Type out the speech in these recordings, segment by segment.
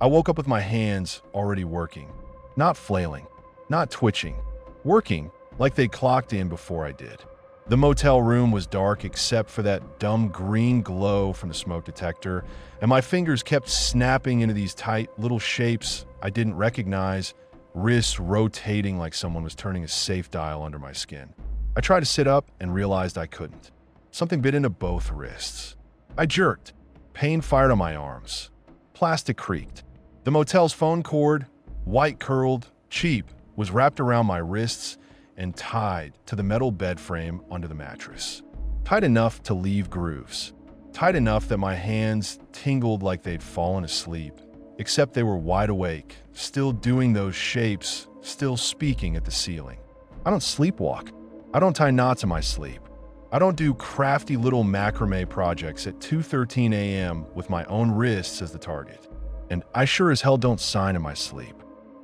I woke up with my hands already working, not flailing, not twitching, working like they clocked in before I did. The motel room was dark except for that dumb green glow from the smoke detector, and my fingers kept snapping into these tight little shapes I didn't recognize, wrists rotating like someone was turning a safe dial under my skin. I tried to sit up and realized I couldn't. Something bit into both wrists. I jerked. Pain fired on my arms. Plastic creaked. The motel's phone cord, white-curled, cheap, was wrapped around my wrists and tied to the metal bed frame under the mattress. Tight enough to leave grooves. Tight enough that my hands tingled like they'd fallen asleep, except they were wide awake, still doing those shapes, still speaking at the ceiling. I don't sleepwalk. I don't tie knots in my sleep. I don't do crafty little macrame projects at 2:13 a.m. with my own wrists as the target. And I sure as hell don't sign in my sleep.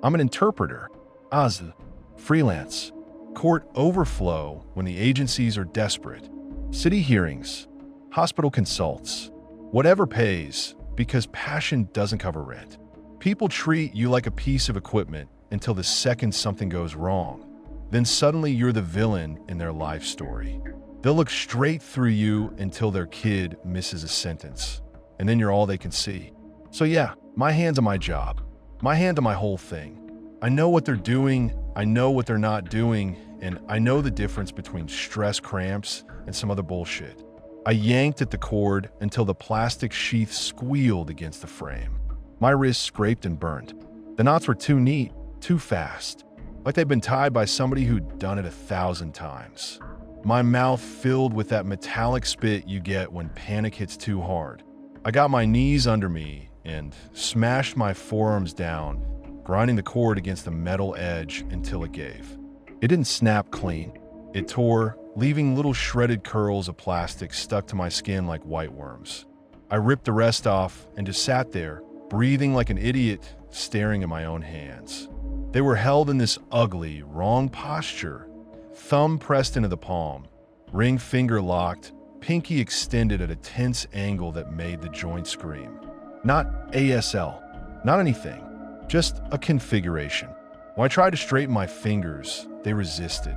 I'm an interpreter. Azl. Freelance. Court overflow when the agencies are desperate. City hearings. Hospital consults. Whatever pays, because passion doesn't cover rent. People treat you like a piece of equipment until the second something goes wrong. Then suddenly you're the villain in their life story. They'll look straight through you until their kid misses a sentence, and then you're all they can see. So yeah, my hand's on my job. My hand on my whole thing. I know what they're doing, I know what they're not doing, and I know the difference between stress cramps and some other bullshit. I yanked at the cord until the plastic sheath squealed against the frame. My wrists scraped and burned. The knots were too neat, too fast, like they'd been tied by somebody who'd done it 1,000 times. My mouth filled with that metallic spit you get when panic hits too hard. I got my knees under me and smashed my forearms down, grinding the cord against the metal edge until it gave. It didn't snap clean. It tore, leaving little shredded curls of plastic stuck to my skin like white worms. I ripped the rest off and just sat there, breathing like an idiot, staring at my own hands. They were held in this ugly, wrong posture, thumb pressed into the palm, ring finger locked, pinky extended at a tense angle that made the joint scream. Not ASL, not anything, just a configuration. When I tried to straighten my fingers, they resisted.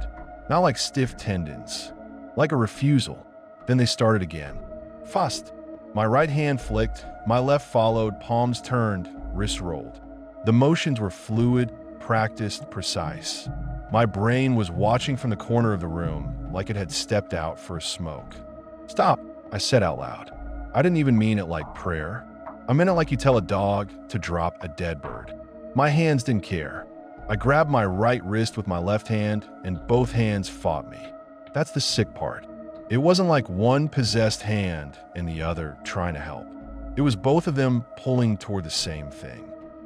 Not like stiff tendons, like a refusal. Then they started again. Fast. My right hand flicked, my left followed, palms turned, wrists rolled. The motions were fluid, practiced, precise. My brain was watching from the corner of the room like it had stepped out for a smoke. Stop, I said out loud. I didn't even mean it like prayer. I meant it like you tell a dog to drop a dead bird. My hands didn't care. I grabbed my right wrist with my left hand, and both hands fought me. That's the sick part. It wasn't like one possessed hand and the other trying to help. It was both of them pulling toward the same thing.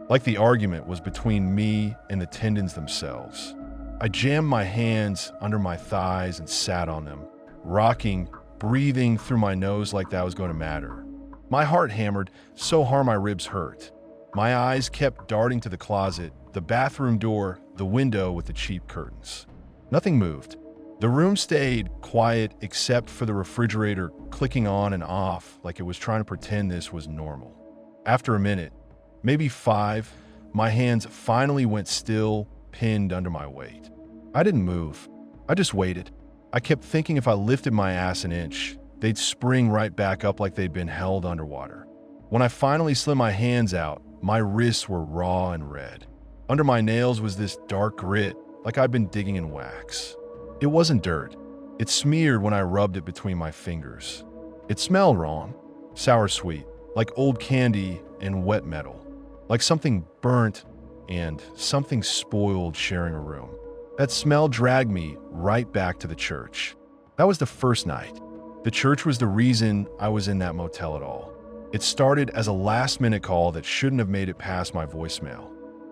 Like the argument was between me and the tendons themselves. I jammed my hands under my thighs and sat on them, rocking, breathing through my nose like that was going to matter. My heart hammered so hard my ribs hurt. My eyes kept darting to the closet, the bathroom door, the window with the cheap curtains. Nothing moved. The room stayed quiet except for the refrigerator clicking on and off like it was trying to pretend this was normal. After a minute, maybe 5, my hands finally went still, pinned under my weight. I didn't move. I just waited. I kept thinking if I lifted my ass an inch, they'd spring right back up like they'd been held underwater. When I finally slid my hands out, my wrists were raw and red. Under my nails was this dark grit, like I'd been digging in wax. It wasn't dirt. It smeared when I rubbed it between my fingers. It smelled wrong, sour-sweet, like old candy and wet metal, like something burnt and something spoiled sharing a room. That smell dragged me right back to the church. That was the first night. The church was the reason I was in that motel at all. It started as a last-minute call that shouldn't have made it past my voicemail.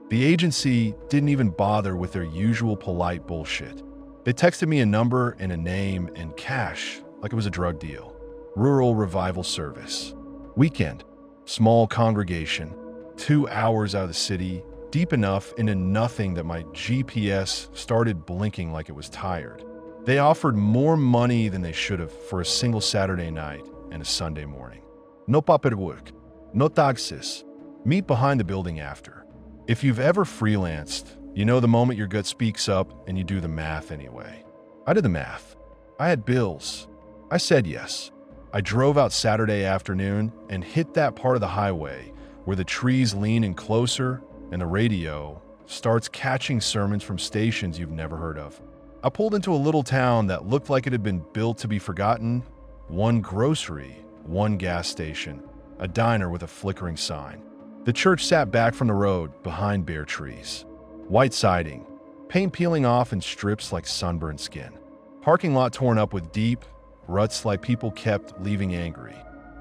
The agency didn't even bother with their usual polite bullshit. They texted me a number and a name and cash like it was a drug deal. Rural Revival Service. Weekend. Small congregation. 2 hours out of the city, deep enough into nothing that my GPS started blinking like it was tired. They offered more money than they should have for a single Saturday night and a Sunday morning. No paperwork, no taxes, Meet behind the building after. If you've ever freelanced, you know the moment your gut speaks up and you do the math anyway. I did the math. I had bills. I said yes. I drove out Saturday afternoon and hit that part of the highway where the trees lean in closer and the radio starts catching sermons from stations you've never heard of. I pulled into a little town that looked like it had been built to be forgotten. One grocery, one gas station, a diner with a flickering sign. The church sat back from the road behind bare trees. White siding, paint peeling off in strips like sunburned skin. Parking lot torn up with deep ruts like people kept leaving angry.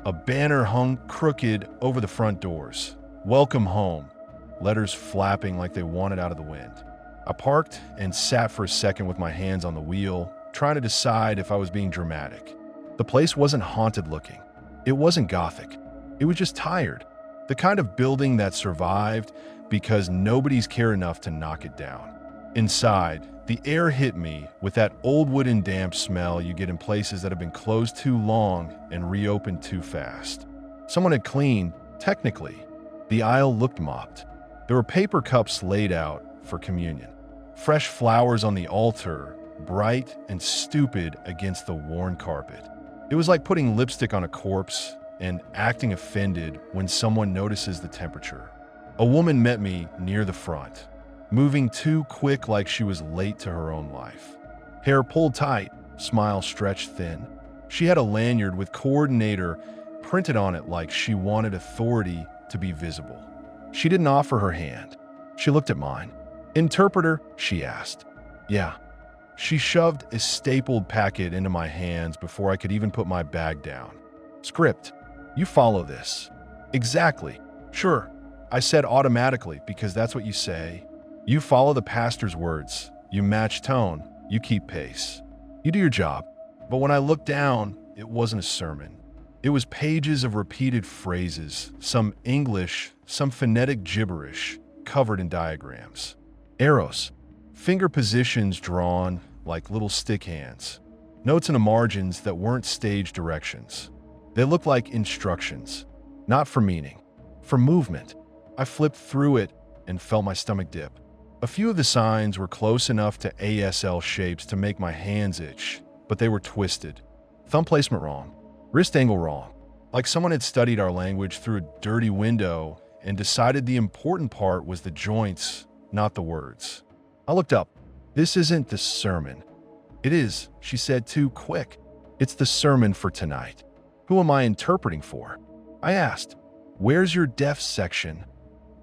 A banner hung crooked over the front doors. Welcome home. Letters flapping like they wanted out of the wind. I parked and sat for a second with my hands on the wheel, trying to decide if I was being dramatic. The place wasn't haunted looking. It wasn't gothic. It was just tired. The kind of building that survived because nobody's cared enough to knock it down. Inside, the air hit me with that old wood and damp smell you get in places that have been closed too long and reopened too fast. Someone had cleaned, technically. The aisle looked mopped. There were paper cups laid out for communion. Fresh flowers on the altar, bright and stupid against the worn carpet. It was like putting lipstick on a corpse and acting offended when someone notices the temperature. A woman met me near the front, moving too quick like she was late to her own life. Hair pulled tight, smile stretched thin. She had a lanyard with coordinator printed on it like she wanted authority to be visible. She didn't offer her hand. She looked at mine. Interpreter, she asked. Yeah. She shoved a stapled packet into my hands before I could even put my bag down. Script. You follow this. Exactly. Sure. I said automatically because that's what you say. You follow the pastor's words. You match tone. You keep pace. You do your job. But when I looked down, it wasn't a sermon. It was pages of repeated phrases, some English, some phonetic gibberish, covered in diagrams. Arrows, finger positions drawn like little stick hands. Notes in the margins that weren't stage directions. They looked like instructions, not for meaning, for movement. I flipped through it and felt my stomach dip. A few of the signs were close enough to ASL shapes to make my hands itch, but they were twisted. Thumb placement wrong, wrist angle wrong, like someone had studied our language through a dirty window and decided the important part was the joints, not the words. I looked up. This isn't the sermon. It is, she said too quick. It's the sermon for tonight. Who am I interpreting for? I asked. Where's your deaf section?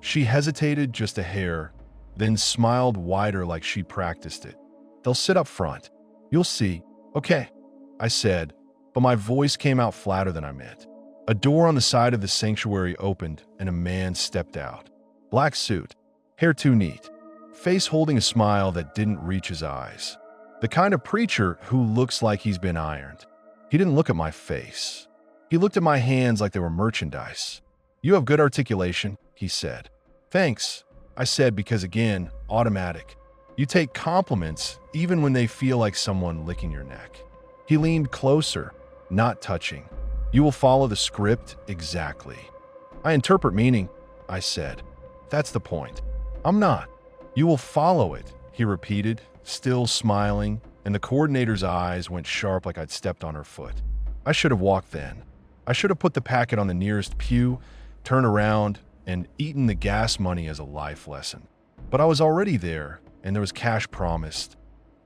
She hesitated just a hair, then smiled wider like she practiced it. They'll sit up front. You'll see. Okay, I said, but my voice came out flatter than I meant. A door on the side of the sanctuary opened and a man stepped out. Black suit, hair too neat, face holding a smile that didn't reach his eyes. The kind of preacher who looks like he's been ironed. He didn't look at my face. He looked at my hands like they were merchandise. You have good articulation, he said. Thanks, I said because again, automatic. You take compliments even when they feel like someone licking your neck. He leaned closer, not touching. You will follow the script exactly. I interpret meaning, I said. That's the point. I'm not. You will follow it, he repeated, still smiling, and the coordinator's eyes went sharp like I'd stepped on her foot. I should have walked then. I should have put the packet on the nearest pew, turned around, and eaten the gas money as a life lesson. But I was already there, and there was cash promised.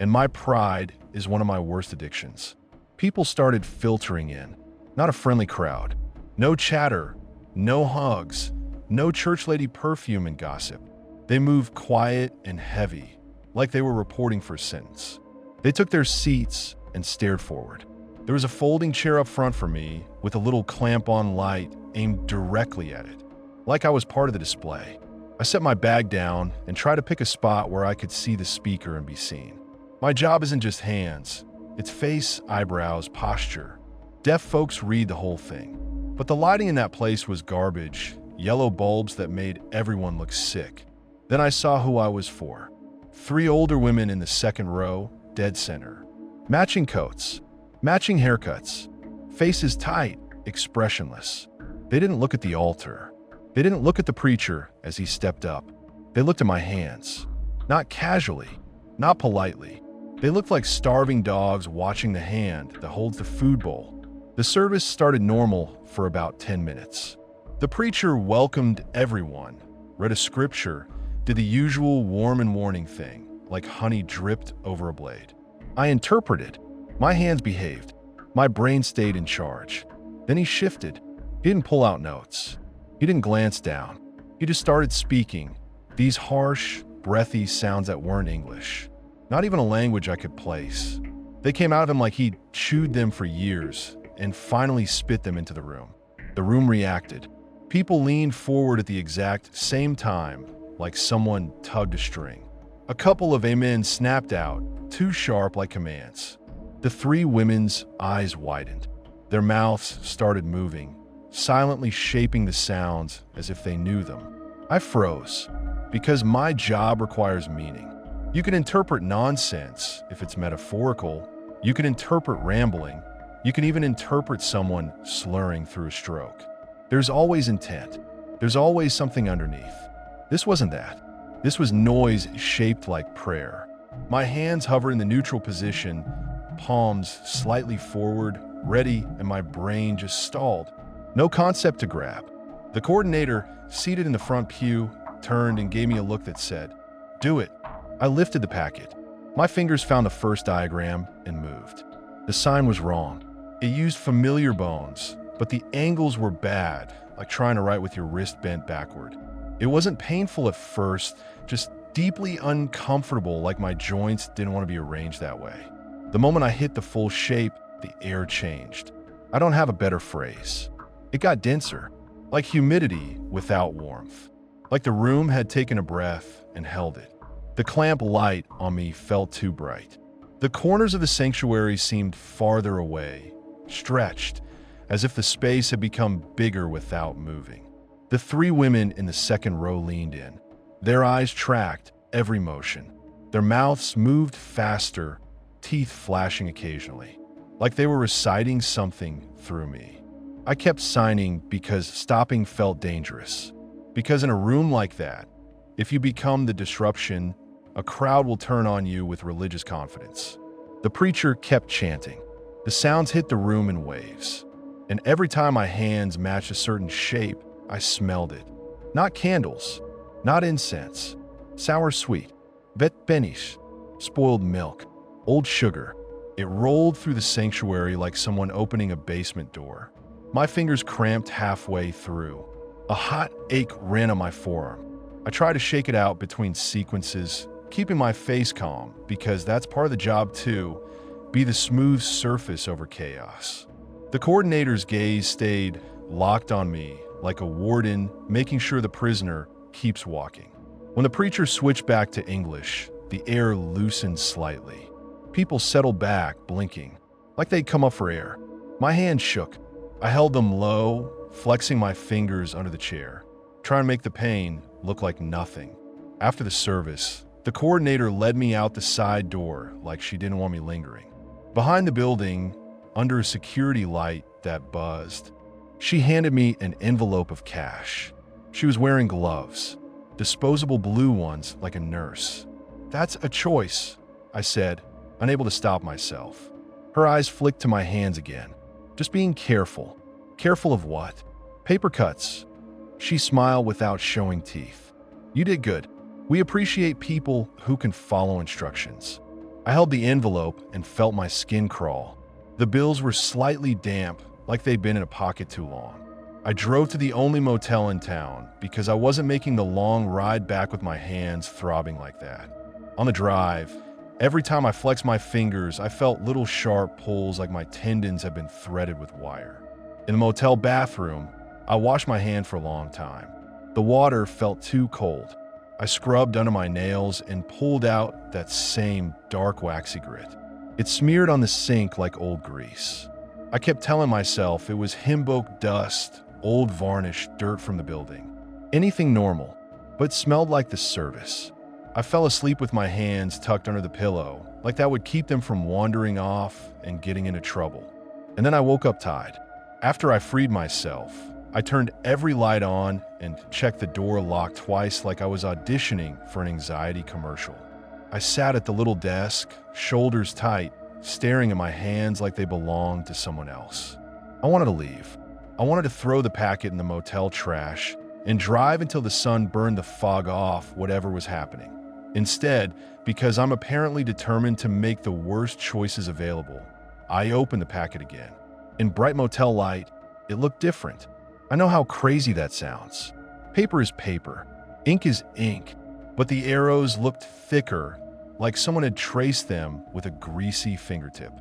And my pride is one of my worst addictions. People started filtering in. Not a friendly crowd. No chatter, no hugs, no church lady perfume and gossip. They moved quiet and heavy, like they were reporting for a sentence. They took their seats and stared forward. There was a folding chair up front for me with a little clamp-on light aimed directly at it, like I was part of the display. I set my bag down and tried to pick a spot where I could see the speaker and be seen. My job isn't just hands. It's face, eyebrows, posture. Deaf folks read the whole thing. But the lighting in that place was garbage, yellow bulbs that made everyone look sick. Then I saw who I was for. 3 older women in the second row, dead center. Matching coats, matching haircuts, faces tight, expressionless. They didn't look at the altar. They didn't look at the preacher as he stepped up. They looked at my hands. Not casually, not politely. They looked like starving dogs watching the hand that holds the food bowl. The service started normal for about 10 minutes. The preacher welcomed everyone, read a scripture, did the usual warm and warning thing, like honey dripped over a blade. I interpreted. My hands behaved. My brain stayed in charge. Then he shifted. He didn't pull out notes. He didn't glance down. He just started speaking, these harsh, breathy sounds that weren't English. Not even a language I could place. They came out of him like he'd chewed them for years and finally spit them into the room. The room reacted. People leaned forward at the exact same time, like someone tugged a string. A couple of amens snapped out, too sharp like commands. The three women's eyes widened. Their mouths started moving, silently shaping the sounds as if they knew them. I froze, because my job requires meaning. You can interpret nonsense if it's metaphorical. You can interpret rambling. You can even interpret someone slurring through a stroke. There's always intent. There's always something underneath. This wasn't that. This was noise shaped like prayer. My hands hovered in the neutral position, palms slightly forward, ready, and my brain just stalled. No concept to grab. The coordinator, seated in the front pew, turned and gave me a look that said, "Do it." I lifted the packet. My fingers found the first diagram and moved. The sign was wrong. It used familiar bones, but the angles were bad, like trying to write with your wrist bent backward. It wasn't painful at first, just deeply uncomfortable, like my joints didn't want to be arranged that way. The moment I hit the full shape, the air changed. I don't have a better phrase. It got denser, like humidity without warmth. Like the room had taken a breath and held it. The clamp light on me felt too bright. The corners of the sanctuary seemed farther away, stretched, as if the space had become bigger without moving. The three women in the second row leaned in. Their eyes tracked every motion. Their mouths moved faster, teeth flashing occasionally, like they were reciting something through me. I kept signing because stopping felt dangerous. Because in a room like that, if you become the disruption, a crowd will turn on you with religious confidence. The preacher kept chanting. The sounds hit the room in waves. And every time my hands matched a certain shape, I smelled it. Not candles, not incense, sour sweet, vetbenish, spoiled milk, old sugar. It rolled through the sanctuary like someone opening a basement door. My fingers cramped halfway through. A hot ache ran on my forearm. I tried to shake it out between sequences, keeping my face calm, because that's part of the job too, be the smooth surface over chaos. The coordinator's gaze stayed locked on me, like a warden making sure the prisoner keeps walking. When the preacher switched back to English, the air loosened slightly. People settled back, blinking, like they'd come up for air. My hands shook. I held them low, flexing my fingers under the chair, trying to make the pain look like nothing. After the service, the coordinator led me out the side door like she didn't want me lingering. Behind the building, under a security light that buzzed, she handed me an envelope of cash. She was wearing gloves, disposable blue ones like a nurse. "That's a choice," I said, unable to stop myself. Her eyes flicked to my hands again. "Just being careful." Careful of what? Paper cuts. She smiled without showing teeth. "You did good. We appreciate people who can follow instructions." I held the envelope and felt my skin crawl. The bills were slightly damp, like they'd been in a pocket too long. I drove to the only motel in town because I wasn't making the long ride back with my hands throbbing like that. On the drive, every time I flexed my fingers, I felt little sharp pulls like my tendons had been threaded with wire. In the motel bathroom, I washed my hand for a long time. The water felt too cold. I scrubbed under my nails and pulled out that same dark waxy grit. It smeared on the sink like old grease. I kept telling myself it was Himbok dust, old varnish, dirt from the building. Anything normal, but smelled like the service. I fell asleep with my hands tucked under the pillow, like that would keep them from wandering off and getting into trouble. And then I woke up tired. After I freed myself, I turned every light on and checked the door lock twice like I was auditioning for an anxiety commercial. I sat at the little desk, shoulders tight, staring at my hands like they belonged to someone else. I wanted to leave. I wanted to throw the packet in the motel trash and drive until the sun burned the fog off whatever was happening. Instead, because I'm apparently determined to make the worst choices available, I opened the packet again. In bright motel light, it looked different. I know how crazy that sounds. Paper is paper, ink is ink, but the arrows looked thicker, like someone had traced them with a greasy fingertip.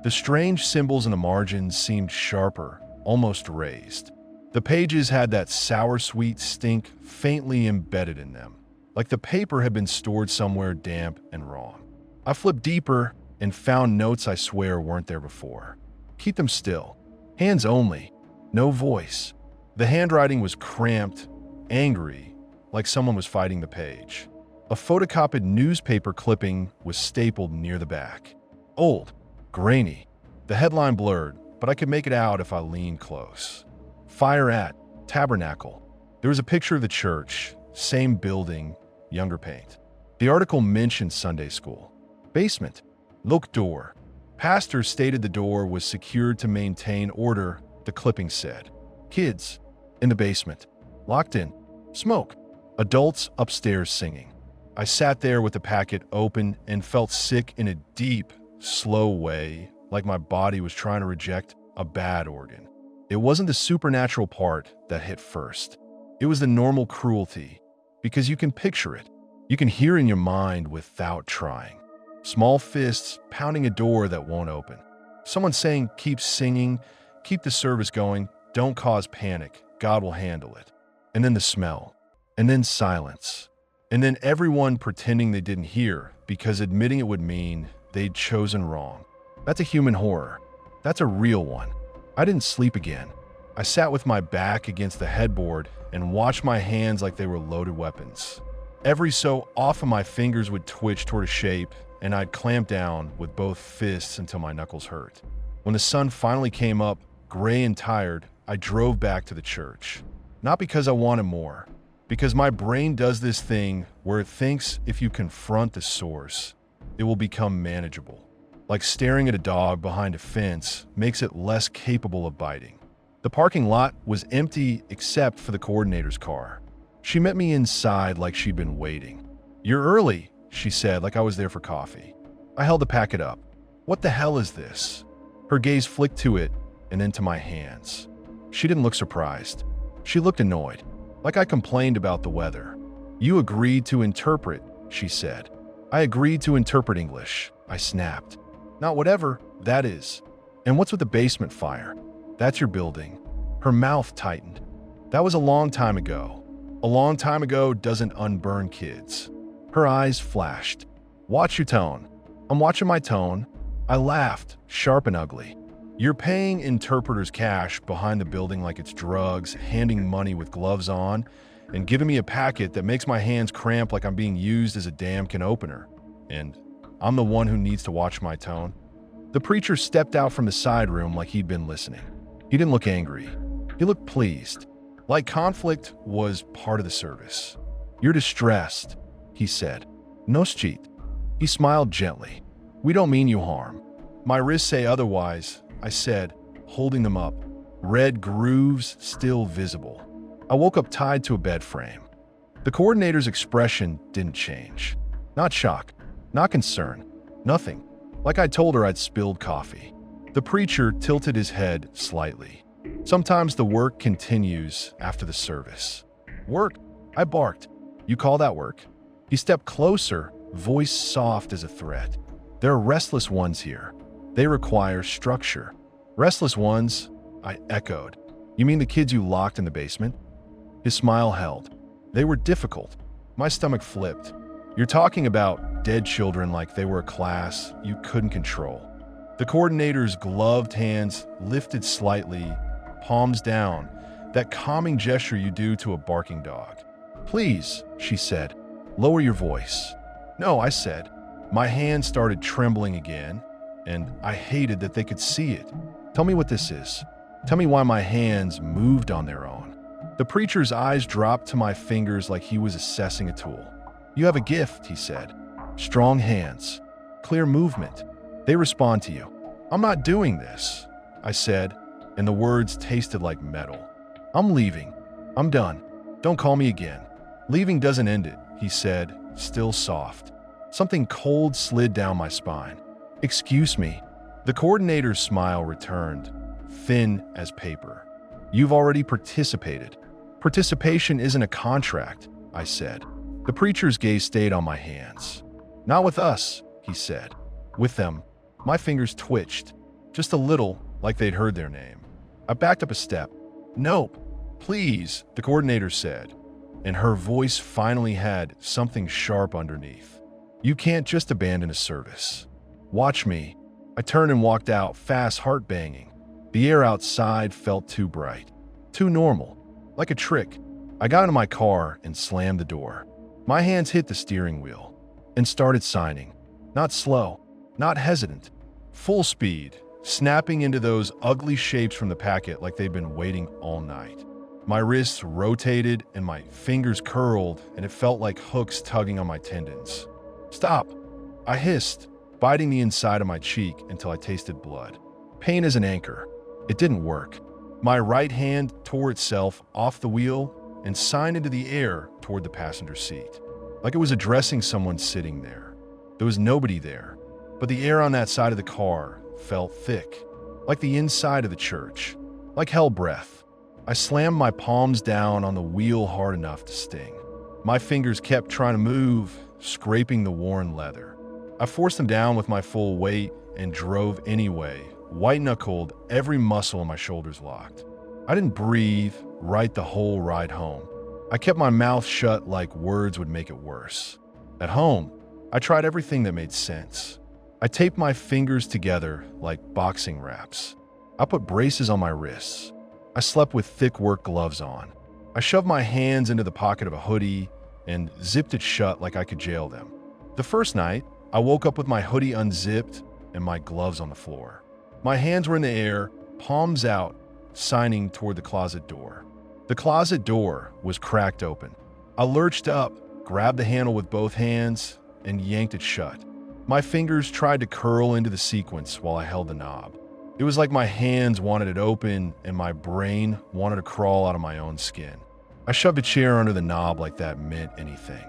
The strange symbols in the margins seemed sharper, almost raised. The pages had that sour-sweet stink faintly embedded in them, like the paper had been stored somewhere damp and wrong. I flipped deeper and found notes I swear weren't there before. Keep them still. Hands only. No voice. The handwriting was cramped, angry, like someone was fighting the page. A photocopied newspaper clipping was stapled near the back. Old, grainy. The headline blurred, but I could make it out if I leaned close. Fire at Tabernacle. There was a picture of the church, same building, younger paint. The article mentioned Sunday school. Basement. Look door. Pastor stated the door was secured to maintain order, the clipping said. Kids. In the basement. Locked in. Smoke. Adults upstairs singing. I sat there with the packet open and felt sick in a deep, slow way, like my body was trying to reject a bad organ. It wasn't the supernatural part that hit first. It was the normal cruelty, because you can picture it. You can hear in your mind without trying. Small fists pounding a door that won't open. Someone saying, keep singing, keep the service going, don't cause panic, God will handle it. And then the smell. And then silence. And then everyone pretending they didn't hear because admitting it would mean they'd chosen wrong. That's a human horror. That's a real one. I didn't sleep again. I sat with my back against the headboard and watched my hands like they were loaded weapons. Every so often my fingers would twitch toward a shape and I'd clamp down with both fists until my knuckles hurt. When the sun finally came up, gray and tired, I drove back to the church. Not because I wanted more, because my brain does this thing where it thinks if you confront the source, it will become manageable. Like staring at a dog behind a fence makes it less capable of biting. The parking lot was empty except for the coordinator's car. She met me inside like she'd been waiting. You're early, she said, like I was there for coffee. I held the packet up. What the hell is this? Her gaze flicked to it and then to my hands. She didn't look surprised. She looked annoyed, like I complained about the weather. You agreed to interpret, she said. I agreed to interpret English, I snapped. Not whatever, that is. And what's with the basement fire? That's your building. Her mouth tightened. That was a long time ago. A long time ago doesn't unburn kids. Her eyes flashed. Watch your tone. I'm watching my tone. I laughed, sharp and ugly. You're paying interpreters cash behind the building like it's drugs, handing money with gloves on, and giving me a packet that makes my hands cramp like I'm being used as a damn can opener. And I'm the one who needs to watch my tone. The preacher stepped out from the side room like he'd been listening. He didn't look angry. He looked pleased, like conflict was part of the service. You're distressed, he said. Nosleep. He smiled gently. We don't mean you harm. My wrists say otherwise, I said, holding them up, red grooves still visible. I woke up tied to a bed frame. The coordinator's expression didn't change. Not shock, not concern, nothing. Like I told her I'd spilled coffee. The preacher tilted his head slightly. Sometimes the work continues after the service. Work? I barked. You call that work? He stepped closer, voice soft as a threat. There are restless ones here. They require structure. Restless ones? I echoed. You mean the kids you locked in the basement? His smile held. They were difficult. My stomach flipped. You're talking about dead children like they were a class you couldn't control. The coordinator's gloved hands lifted slightly, palms down, that calming gesture you do to a barking dog. Please, she said, lower your voice. No, I said. My hand started trembling again, and I hated that they could see it. Tell me what this is. Tell me why my hands moved on their own. The preacher's eyes dropped to my fingers like he was assessing a tool. You have a gift, he said. Strong hands. Clear movement. They respond to you. I'm not doing this, I said, and the words tasted like metal. I'm leaving. I'm done. Don't call me again. Leaving doesn't end it, he said, still soft. Something cold slid down my spine. Excuse me. The coordinator's smile returned, thin as paper. You've already participated. Participation isn't a contract, I said. The preacher's gaze stayed on my hands. Not with us, he said. With them. My fingers twitched, just a little, like they'd heard their name. I backed up a step. Nope, please, the coordinator said, and her voice finally had something sharp underneath. You can't just abandon a service. Watch me. I turned and walked out, fast, heart banging. The air outside felt too bright, too normal, like a trick. I got into my car and slammed the door. My hands hit the steering wheel and started signing. Not slow, not hesitant, full speed, snapping into those ugly shapes from the packet like they'd been waiting all night. My wrists rotated and my fingers curled, and it felt like hooks tugging on my tendons. Stop, I hissed, biting the inside of my cheek until I tasted blood. Pain is an anchor. It didn't work. My right hand tore itself off the wheel and signed into the air toward the passenger seat, like it was addressing someone sitting there. There was nobody there, but the air on that side of the car felt thick, like the inside of the church, like hell breath. I slammed my palms down on the wheel hard enough to sting. My fingers kept trying to move, scraping the worn leather. I forced them down with my full weight and drove anyway, white-knuckled, every muscle in my shoulders locked. I didn't breathe right the whole ride home. I kept my mouth shut like words would make it worse. At home, I tried everything that made sense. I taped my fingers together like boxing wraps. I put braces on my wrists. I slept with thick work gloves on. I shoved my hands into the pocket of a hoodie and zipped it shut like I could jail them. The first night, I woke up with my hoodie unzipped and my gloves on the floor. My hands were in the air, palms out, signing toward the closet door. The closet door was cracked open. I lurched up, grabbed the handle with both hands, and yanked it shut. My fingers tried to curl into the sequence while I held the knob. It was like my hands wanted it open and my brain wanted to crawl out of my own skin. I shoved a chair under the knob like that meant anything.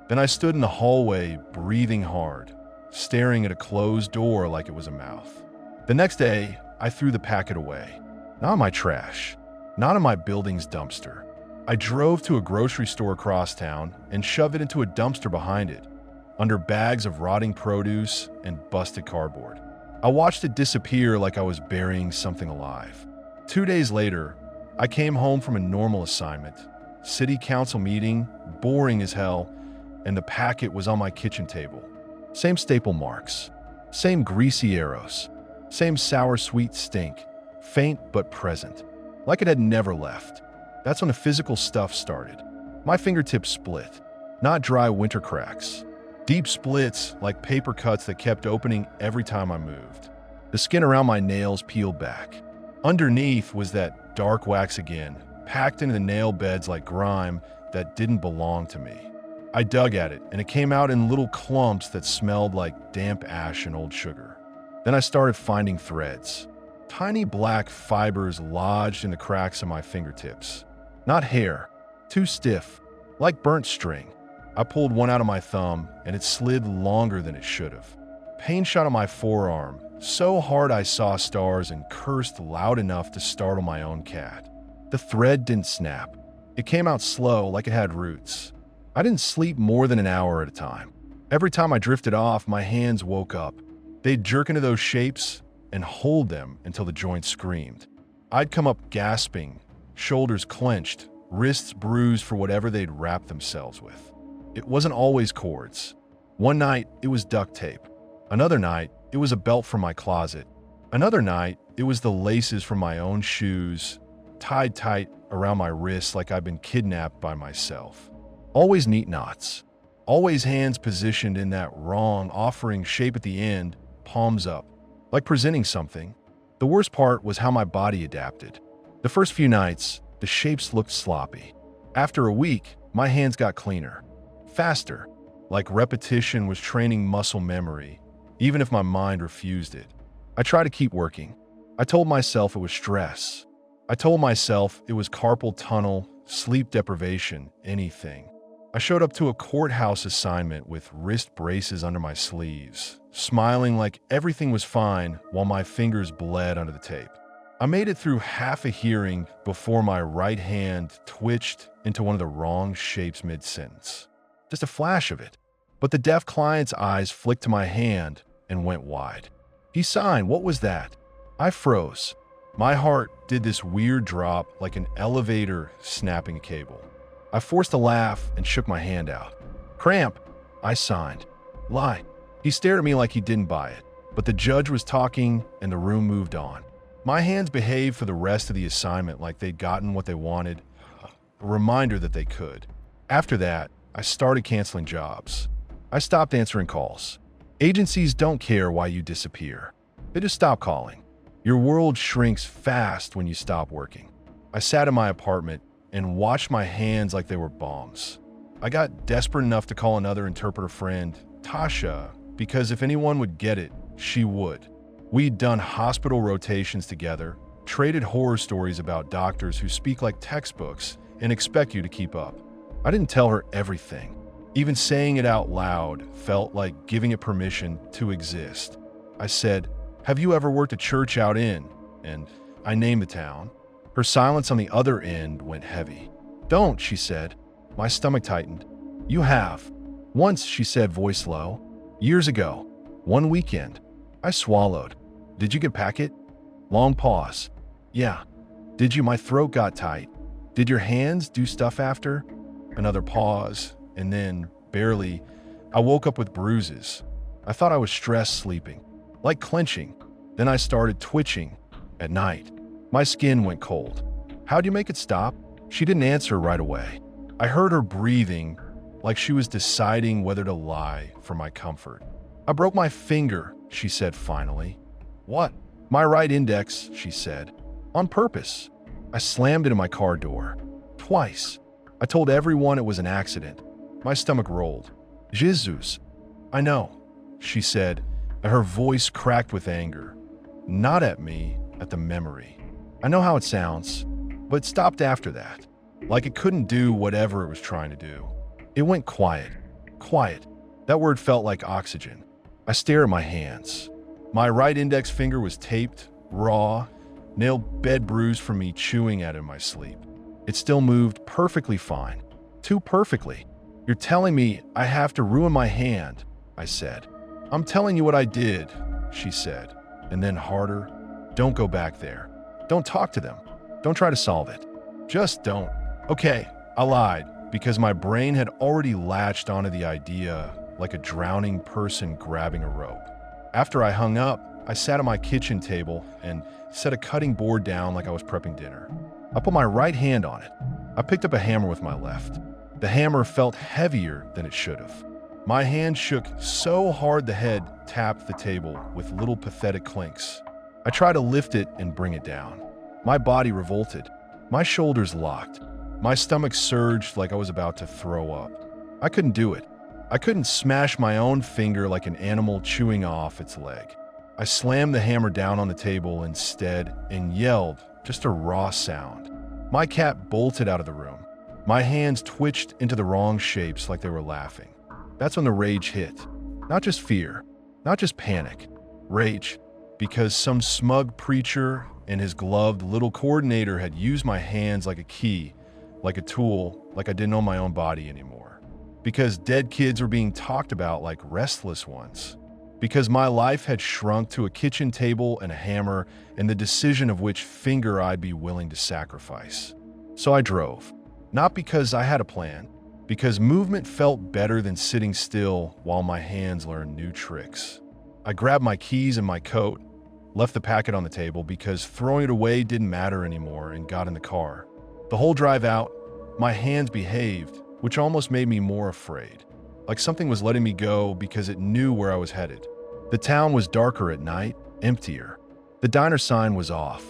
Then I stood in the hallway, breathing hard, staring at a closed door like it was a mouth. The next day, I threw the packet away. Not in my trash, not in my building's dumpster. I drove to a grocery store across town and shoved it into a dumpster behind it, under bags of rotting produce and busted cardboard. I watched it disappear like I was burying something alive. 2 days later, I came home from a normal assignment, city council meeting, boring as hell, and the packet was on my kitchen table. Same staple marks, same greasy arrows, same sour-sweet stink, faint but present, like it had never left. That's when the physical stuff started. My fingertips split, not dry winter cracks. Deep splits like paper cuts that kept opening every time I moved. The skin around my nails peeled back. Underneath was that dark wax again, packed into the nail beds like grime that didn't belong to me. I dug at it, and it came out in little clumps that smelled like damp ash and old sugar. Then I started finding threads. Tiny black fibers lodged in the cracks of my fingertips. Not hair, too stiff, like burnt string. I pulled one out of my thumb, and it slid longer than it should have. Pain shot on my forearm, so hard I saw stars and cursed loud enough to startle my own cat. The thread didn't snap. It came out slow, like it had roots. I didn't sleep more than an hour at a time. Every time I drifted off, my hands woke up. They'd jerk into those shapes and hold them until the joint screamed. I'd come up gasping, shoulders clenched, wrists bruised for whatever they'd wrapped themselves with. It wasn't always cords. One night, it was duct tape. Another night, it was a belt from my closet. Another night, it was the laces from my own shoes, tied tight around my wrists like I'd been kidnapped by myself. Always neat knots. Always hands positioned in that wrong, offering shape at the end, palms up, like presenting something. The worst part was how my body adapted. The first few nights, the shapes looked sloppy. After a week, my hands got cleaner, faster, like repetition was training muscle memory, even if my mind refused it. I tried to keep working. I told myself it was stress. I told myself it was carpal tunnel, sleep deprivation, anything. I showed up to a courthouse assignment with wrist braces under my sleeves, smiling like everything was fine while my fingers bled under the tape. I made it through half a hearing before my right hand twitched into one of the wrong shapes mid-sentence. Just a flash of it. But the deaf client's eyes flicked to my hand and went wide. He signed. What was that? I froze. My heart did this weird drop like an elevator snapping a cable. I forced a laugh and shook my hand out. Cramp, I signed. Lie. He stared at me like he didn't buy it, but the judge was talking and the room moved on. My hands behaved for the rest of the assignment like they'd gotten what they wanted, a reminder that they could. After that, I started canceling jobs. I stopped answering calls. Agencies don't care why you disappear. They just stop calling. Your world shrinks fast when you stop working. I sat in my apartment and watched my hands like they were bombs. I got desperate enough to call another interpreter friend, Tasha, because if anyone would get it, she would. We'd done hospital rotations together, traded horror stories about doctors who speak like textbooks and expect you to keep up. I didn't tell her everything. Even saying it out loud felt like giving it permission to exist. I said, "Have you ever worked a church out in?" And I named the town. Her silence on the other end went heavy. "Don't," she said. My stomach tightened. "You have." "Once," she said, voice low. "Years ago. One weekend." I swallowed. "Did you get packet?" Long pause. "Yeah." "Did you?" My throat got tight. "Did your hands do stuff after?" Another pause, and then, barely, I woke up with bruises. I thought I was stressed sleeping, like clenching. Then I started twitching. At night, my skin went cold. "How'd you make it stop?" She didn't answer right away. I heard her breathing, like she was deciding whether to lie for my comfort. "I broke my finger," she said finally. "What?" "My right index," she said. "On purpose." I slammed into my car door. Twice. I told everyone it was an accident. My stomach rolled. "Jesus." "I know," she said, and her voice cracked with anger. Not at me, at the memory. I know how it sounds, but it stopped after that. Like it couldn't do whatever it was trying to do. It went quiet. Quiet. That word felt like oxygen. I stared at my hands. My right index finger was taped, raw, nail bed bruised from me chewing at it in my sleep. It still moved perfectly fine. Too perfectly. "You're telling me I have to ruin my hand," I said. "I'm telling you what I did," she said. And then harder, "Don't go back there. Don't talk to them. Don't try to solve it. Just don't." Okay, I lied, because my brain had already latched onto the idea like a drowning person grabbing a rope. After I hung up, I sat at my kitchen table and set a cutting board down like I was prepping dinner. I put my right hand on it. I picked up a hammer with my left. The hammer felt heavier than it should have. My hand shook so hard the head tapped the table with little pathetic clinks. I tried to lift it and bring it down. My body revolted. My shoulders locked. My stomach surged like I was about to throw up. I couldn't do it. I couldn't smash my own finger like an animal chewing off its leg. I slammed the hammer down on the table instead and yelled, just a raw sound. My cat bolted out of the room. My hands twitched into the wrong shapes like they were laughing. That's when the rage hit. Not just fear, not just panic. Rage, because some smug preacher and his gloved little coordinator had used my hands like a key, like a tool, like I didn't own my own body anymore. Because dead kids were being talked about like restless ones. Because my life had shrunk to a kitchen table and a hammer and the decision of which finger I'd be willing to sacrifice. So I drove. Not because I had a plan, because movement felt better than sitting still while my hands learned new tricks. I grabbed my keys and my coat, left the packet on the table because throwing it away didn't matter anymore, and got in the car. The whole drive out, my hands behaved, which almost made me more afraid. Like something was letting me go because it knew where I was headed. The town was darker at night, emptier. The diner sign was off.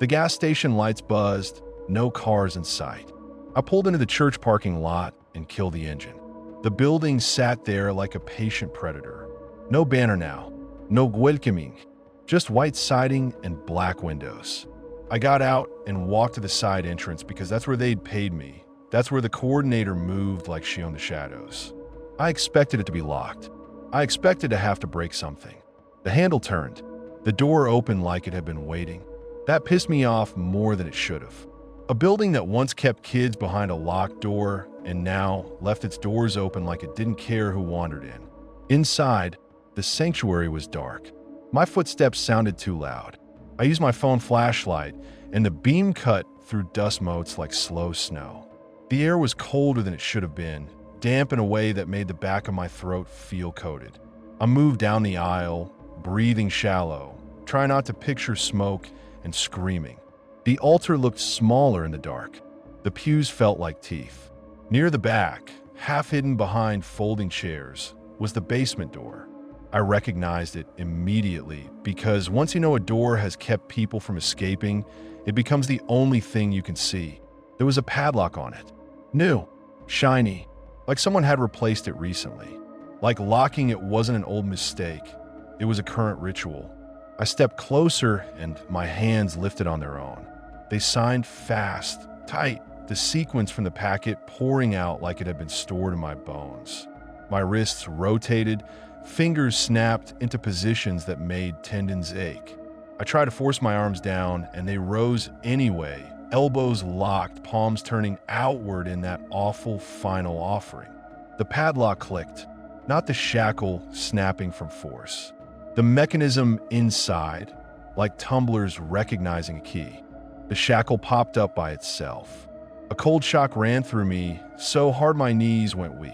The gas station lights buzzed, no cars in sight. I pulled into the church parking lot and killed the engine. The building sat there like a patient predator. No banner now, no welcoming, just white siding and black windows. I got out and walked to the side entrance because that's where they'd paid me. That's where the coordinator moved like she owned the shadows. I expected it to be locked. I expected to have to break something. The handle turned. The door opened like it had been waiting. That pissed me off more than it should have. A building that once kept kids behind a locked door and now left its doors open like it didn't care who wandered in. Inside, the sanctuary was dark. My footsteps sounded too loud. I used my phone flashlight, and the beam cut through dust motes like slow snow. The air was colder than it should have been, damp in a way that made the back of my throat feel coated. I moved down the aisle, breathing shallow, trying not to picture smoke and screaming. The altar looked smaller in the dark. The pews felt like teeth. Near the back, half hidden behind folding chairs, was the basement door. I recognized it immediately because once you know a door has kept people from escaping, it becomes the only thing you can see. There was a padlock on it. New, shiny, like someone had replaced it recently. Like locking it wasn't an old mistake, it was a current ritual. I stepped closer and my hands lifted on their own. They signed fast, tight, the sequence from the packet pouring out like it had been stored in my bones. My wrists rotated, fingers snapped into positions that made tendons ache. I tried to force my arms down and they rose anyway, elbows locked, palms turning outward in that awful final offering. The padlock clicked, not the shackle snapping from force. The mechanism inside, like tumblers recognizing a key. The shackle popped up by itself. A cold shock ran through me, so hard my knees went weak.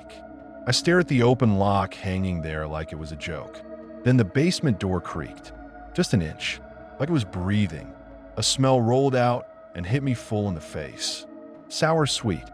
I stared at the open lock hanging there like it was a joke. Then the basement door creaked, just an inch, like it was breathing. A smell rolled out and hit me full in the face. Sour sweet,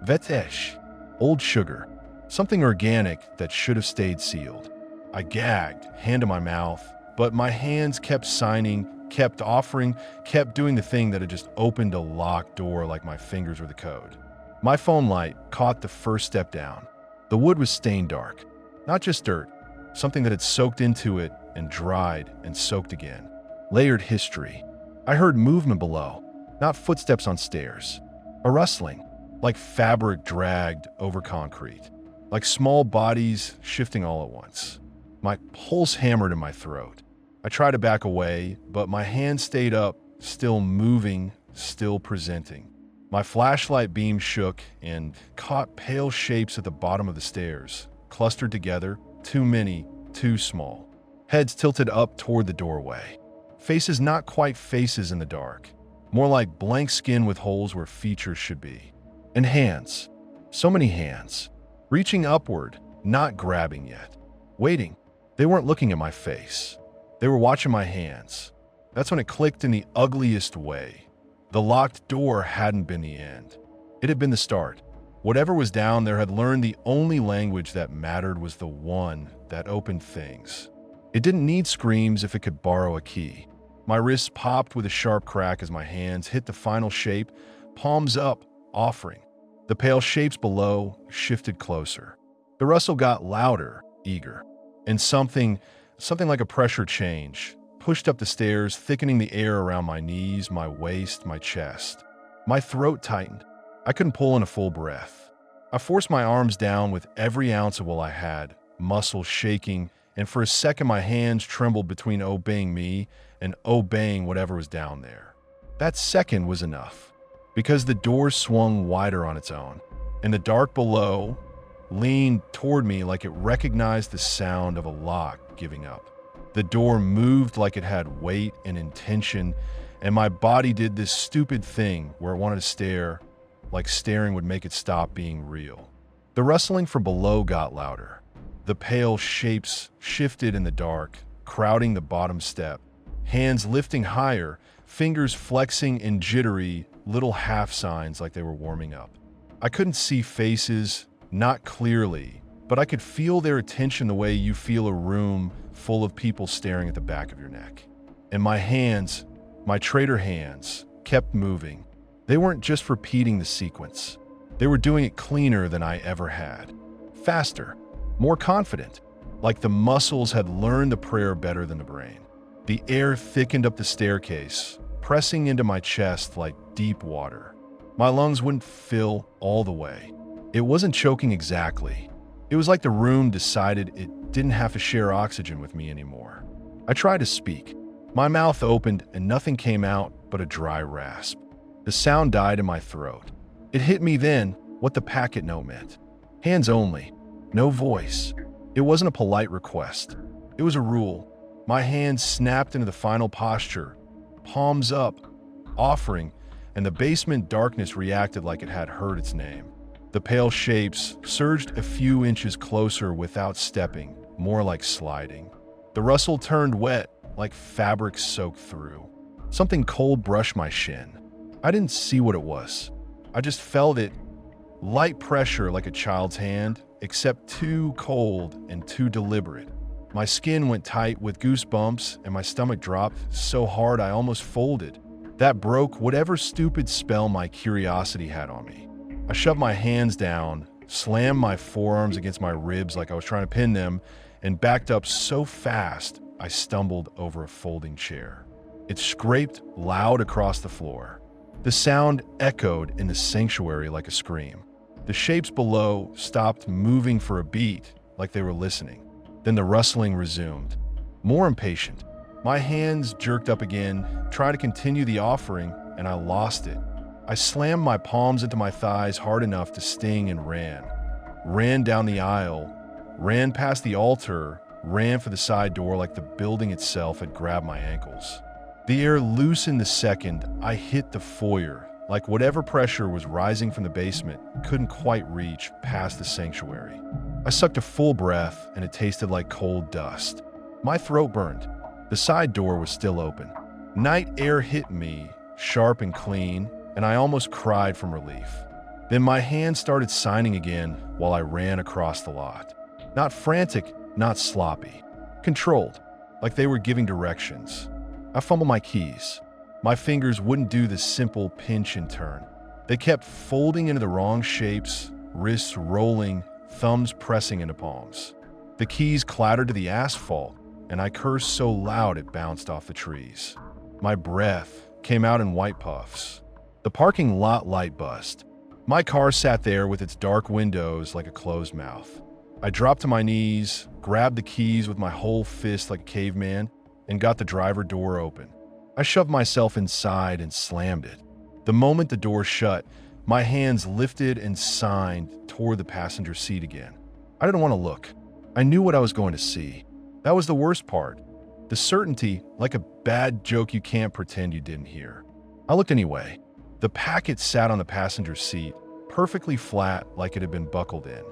vetesh, old sugar, something organic that should have stayed sealed. I gagged, hand to my mouth, but my hands kept signing, kept offering, kept doing the thing that had just opened a locked door like my fingers were the code. My phone light caught the first step down. The wood was stained dark, not just dirt, something that had soaked into it and dried and soaked again. Layered history. I heard movement below, not footsteps on stairs. A rustling, like fabric dragged over concrete, like small bodies shifting all at once. My pulse hammered in my throat. I tried to back away, but my hand stayed up, still moving, still presenting. My flashlight beam shook and caught pale shapes at the bottom of the stairs, clustered together, too many, too small. Heads tilted up toward the doorway. Faces not quite faces in the dark, more like blank skin with holes where features should be. And hands, so many hands, reaching upward, not grabbing yet, waiting. They weren't looking at my face. They were watching my hands. That's when it clicked in the ugliest way. The locked door hadn't been the end. It had been the start. Whatever was down there had learned the only language that mattered was the one that opened things. It didn't need screams if it could borrow a key. My wrists popped with a sharp crack as my hands hit the final shape, palms up, offering. The pale shapes below shifted closer. The rustle got louder, eager, and something like a pressure change pushed up the stairs, thickening the air around my knees, my waist, my chest. My throat tightened. I couldn't pull in a full breath. I forced my arms down with every ounce of will I had, muscles shaking, and for a second my hands trembled between obeying me and obeying whatever was down there. That second was enough, because the door swung wider on its own, and the dark below leaned toward me like it recognized the sound of a lock giving up. The door moved like it had weight and intention, and my body did this stupid thing where it wanted to stare, like staring would make it stop being real. The rustling from below got louder. The pale shapes shifted in the dark, crowding the bottom step, hands lifting higher, fingers flexing in jittery little half signs like they were warming up. I couldn't see faces, not clearly, but I could feel their attention the way you feel a room full of people staring at the back of your neck. And my hands, my traitor hands, kept moving. They weren't just repeating the sequence. They were doing it cleaner than I ever had. Faster, more confident, like the muscles had learned the prayer better than the brain. The air thickened up the staircase, pressing into my chest like deep water. My lungs wouldn't fill all the way. It wasn't choking exactly. It was like the room decided it didn't have to share oxygen with me anymore. I tried to speak. My mouth opened and nothing came out but a dry rasp. The sound died in my throat. It hit me then what the packet note meant. Hands only. No voice. It wasn't a polite request. It was a rule. My hands snapped into the final posture, palms up, offering, and the basement darkness reacted like it had heard its name. The pale shapes surged a few inches closer without stepping, more like sliding. The rustle turned wet, like fabric soaked through. Something cold brushed my shin. I didn't see what it was. I just felt it. Light pressure like a child's hand, except too cold and too deliberate. My skin went tight with goosebumps and my stomach dropped so hard I almost folded. That broke whatever stupid spell my curiosity had on me. I shoved my hands down, slammed my forearms against my ribs like I was trying to pin them, and backed up so fast I stumbled over a folding chair. It scraped loud across the floor. The sound echoed in the sanctuary like a scream. The shapes below stopped moving for a beat, like they were listening. Then the rustling resumed. More impatient. My hands jerked up again, tried to continue the offering, and I lost it. I slammed my palms into my thighs hard enough to sting and ran. Ran down the aisle, ran past the altar, ran for the side door like the building itself had grabbed my ankles. The air loosened the second I hit the foyer, like whatever pressure was rising from the basement couldn't quite reach past the sanctuary. I sucked a full breath and it tasted like cold dust. My throat burned. The side door was still open. Night air hit me, sharp and clean, and I almost cried from relief. Then my hands started signing again while I ran across the lot. Not frantic, not sloppy. Controlled, like they were giving directions. I fumbled my keys. My fingers wouldn't do the simple pinch and turn. They kept folding into the wrong shapes, wrists rolling, thumbs pressing into palms. The keys clattered to the asphalt, and I cursed so loud it bounced off the trees. My breath came out in white puffs. The parking lot light buzzed. My car sat there with its dark windows like a closed mouth. I dropped to my knees, grabbed the keys with my whole fist like a caveman, and got the driver door open. I shoved myself inside and slammed it. The moment the door shut, my hands lifted and signed toward the passenger seat again. I didn't want to look. I knew what I was going to see. That was the worst part. The certainty, like a bad joke you can't pretend you didn't hear. I looked anyway. The packet sat on the passenger seat, perfectly flat like it had been buckled in.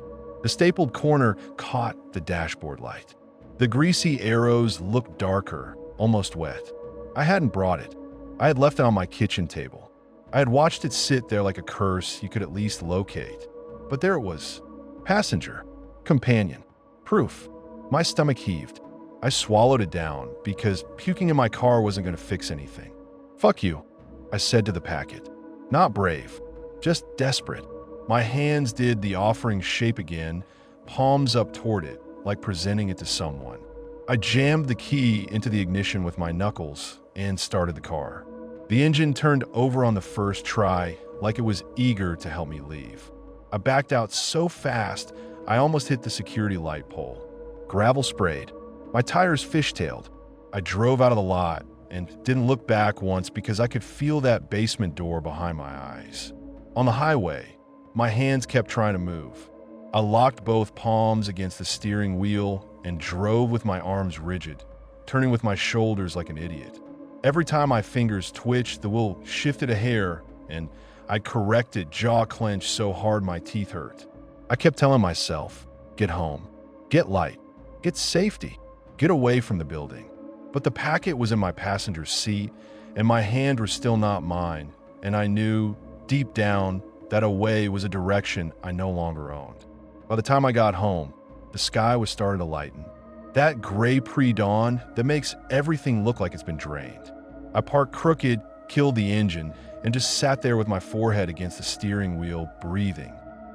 The stapled corner caught the dashboard light. The greasy arrows looked darker, almost wet. I hadn't brought it. I had left it on my kitchen table. I had watched it sit there like a curse you could at least locate. But there it was. Passenger. Companion. Proof. My stomach heaved. I swallowed it down because puking in my car wasn't going to fix anything. "Fuck you," I said to the packet. Not brave, just desperate. My hands did the offering shape again, palms up toward it, like presenting it to someone. I jammed the key into the ignition with my knuckles and started the car. The engine turned over on the first try, like it was eager to help me leave. I backed out so fast, I almost hit the security light pole. Gravel sprayed. My tires fishtailed. I drove out of the lot and didn't look back once because I could feel that basement door behind my eyes. On the highway, my hands kept trying to move. I locked both palms against the steering wheel and drove with my arms rigid, turning with my shoulders like an idiot. Every time my fingers twitched, the wheel shifted a hair, and I'd correct it, jaw clenched so hard my teeth hurt. I kept telling myself, get home, get light, get safety, get away from the building. But the packet was in my passenger seat, and my hand was still not mine, and I knew, deep down, that away was a direction I no longer owned. By the time I got home, the sky was starting to lighten. That gray pre-dawn that makes everything look like it's been drained. I parked crooked, killed the engine, and just sat there with my forehead against the steering wheel, breathing.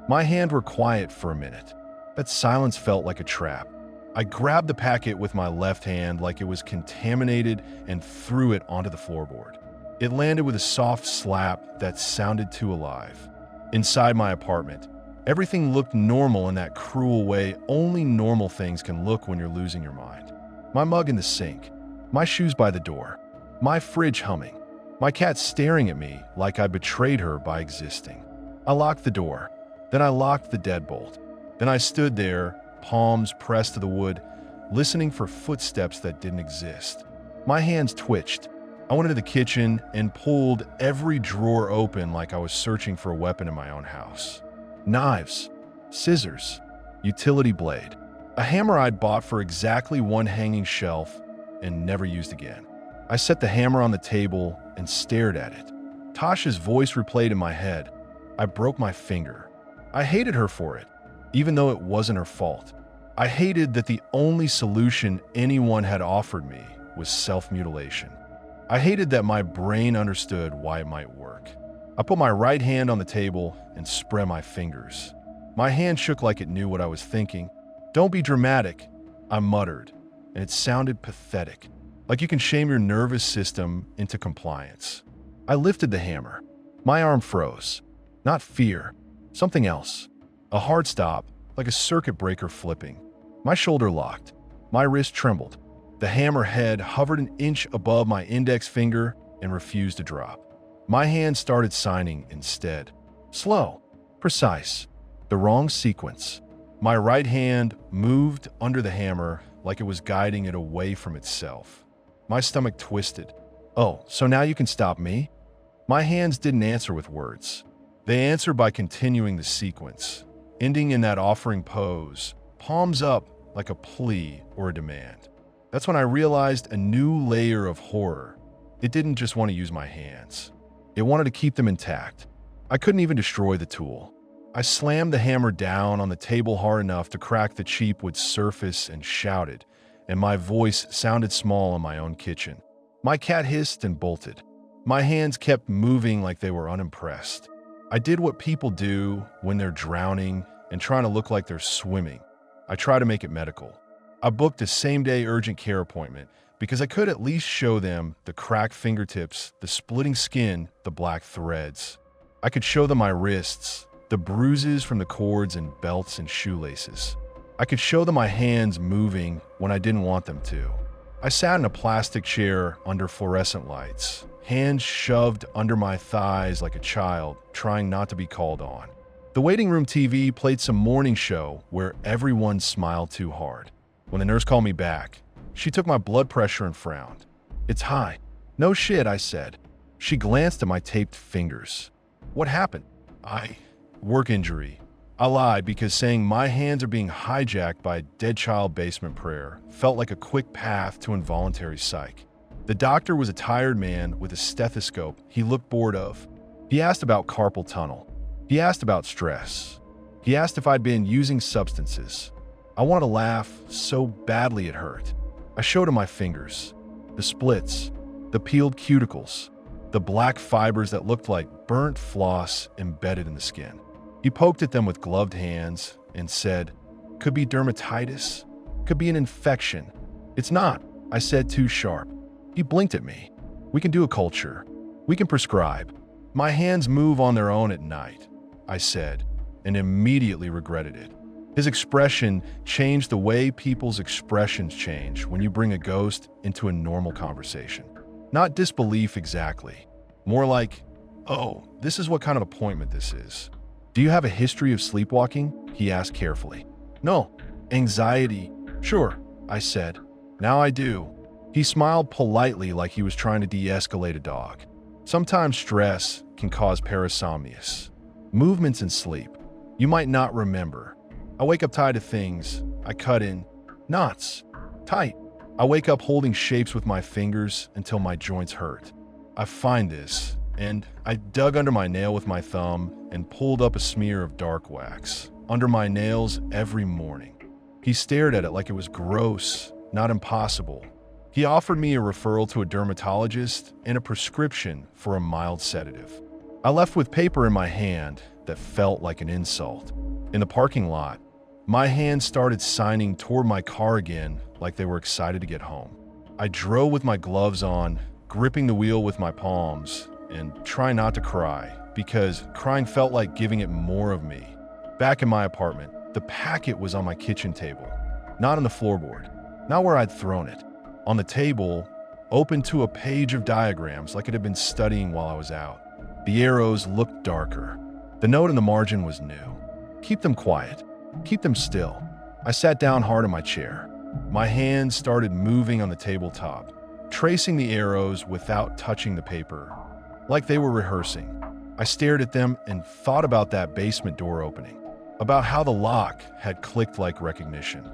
My hands were quiet for a minute. That silence felt like a trap. I grabbed the packet with my left hand like it was contaminated and threw it onto the floorboard. It landed with a soft slap that sounded too alive. Inside my apartment, everything looked normal in that cruel way only normal things can look when you're losing your mind. My mug in the sink, my shoes by the door, my fridge humming, my cat staring at me like I betrayed her by existing. I locked the door, then I locked the deadbolt. Then I stood there, palms pressed to the wood, listening for footsteps that didn't exist. My hands twitched. I went into the kitchen and pulled every drawer open like I was searching for a weapon in my own house. Knives, scissors, utility blade, a hammer I'd bought for exactly one hanging shelf and never used again. I set the hammer on the table and stared at it. Tasha's voice replayed in my head. I broke my finger. I hated her for it, even though it wasn't her fault. I hated that the only solution anyone had offered me was self-mutilation. I hated that my brain understood why it might work. I put my right hand on the table and spread my fingers. My hand shook like it knew what I was thinking. "Don't be dramatic," I muttered, and it sounded pathetic, like you can shame your nervous system into compliance. I lifted the hammer. My arm froze. Not fear, something else. A hard stop, like a circuit breaker flipping. My shoulder locked. My wrist trembled. The hammer head hovered an inch above my index finger and refused to drop. My hand started signing instead. Slow, precise, the wrong sequence. My right hand moved under the hammer like it was guiding it away from itself. My stomach twisted. "Oh, so now you can stop me?" My hands didn't answer with words. They answered by continuing the sequence, ending in that offering pose, palms up like a plea or a demand. That's when I realized a new layer of horror. It didn't just want to use my hands. It wanted to keep them intact. I couldn't even destroy the tool. I slammed the hammer down on the table hard enough to crack the cheap wood surface and shouted, and my voice sounded small in my own kitchen. My cat hissed and bolted. My hands kept moving like they were unimpressed. I did what people do when they're drowning and trying to look like they're swimming. I tried to make it medical. I booked a same-day urgent care appointment because I could at least show them the cracked fingertips, the splitting skin, the black threads. I could show them my wrists, the bruises from the cords and belts and shoelaces. I could show them my hands moving when I didn't want them to. I sat in a plastic chair under fluorescent lights, hands shoved under my thighs like a child, trying not to be called on. The waiting room TV played some morning show where everyone smiled too hard. When the nurse called me back, she took my blood pressure and frowned. "It's high." "No shit," I said. She glanced at my taped fingers. "What happened?" Work injury." I lied because saying my hands are being hijacked by a dead child basement prayer felt like a quick path to involuntary psych. The doctor was a tired man with a stethoscope he looked bored of. He asked about carpal tunnel. He asked about stress. He asked if I'd been using substances. I wanted to laugh so badly it hurt. I showed him my fingers, the splits, the peeled cuticles, the black fibers that looked like burnt floss embedded in the skin. He poked at them with gloved hands and said, "Could be dermatitis, could be an infection." "It's not," I said, too sharp. He blinked at me. "We can do a culture. We can prescribe. My hands move on their own at night," I said, and immediately regretted it. His expression changed the way people's expressions change when you bring a ghost into a normal conversation. Not disbelief exactly. More like, "Oh, this is what kind of appointment this is." "Do you have a history of sleepwalking?" he asked carefully. "No." "Anxiety?" "Sure," I said. "Now I do." He smiled politely like he was trying to de-escalate a dog. Sometimes stress can cause parasomnias. Movements in sleep. You might not remember. I wake up tied to things. I cut in. Knots. Tight. I wake up holding shapes with my fingers until my joints hurt. I find this, and I dug under my nail with my thumb and pulled up a smear of dark wax under my nails every morning. He stared at it like it was gross not impossible. He offered me a referral to a dermatologist and a prescription for a mild sedative. I left with paper in my hand that felt like an insult. In the parking lot, my hands started signing toward my car again like they were excited to get home. I drove with my gloves on, gripping the wheel with my palms, and trying not to cry, because crying felt like giving it more of me. Back in my apartment, the packet was on my kitchen table, not on the floorboard, not where I'd thrown it. On the table, open to a page of diagrams like it had been studying while I was out. The arrows looked darker. The note in the margin was new. Keep them quiet. Keep them still. I sat down hard in my chair. My hands started moving on the tabletop, tracing the arrows without touching the paper, like they were rehearsing. I stared at them and thought about that basement door opening, about how the lock had clicked like recognition,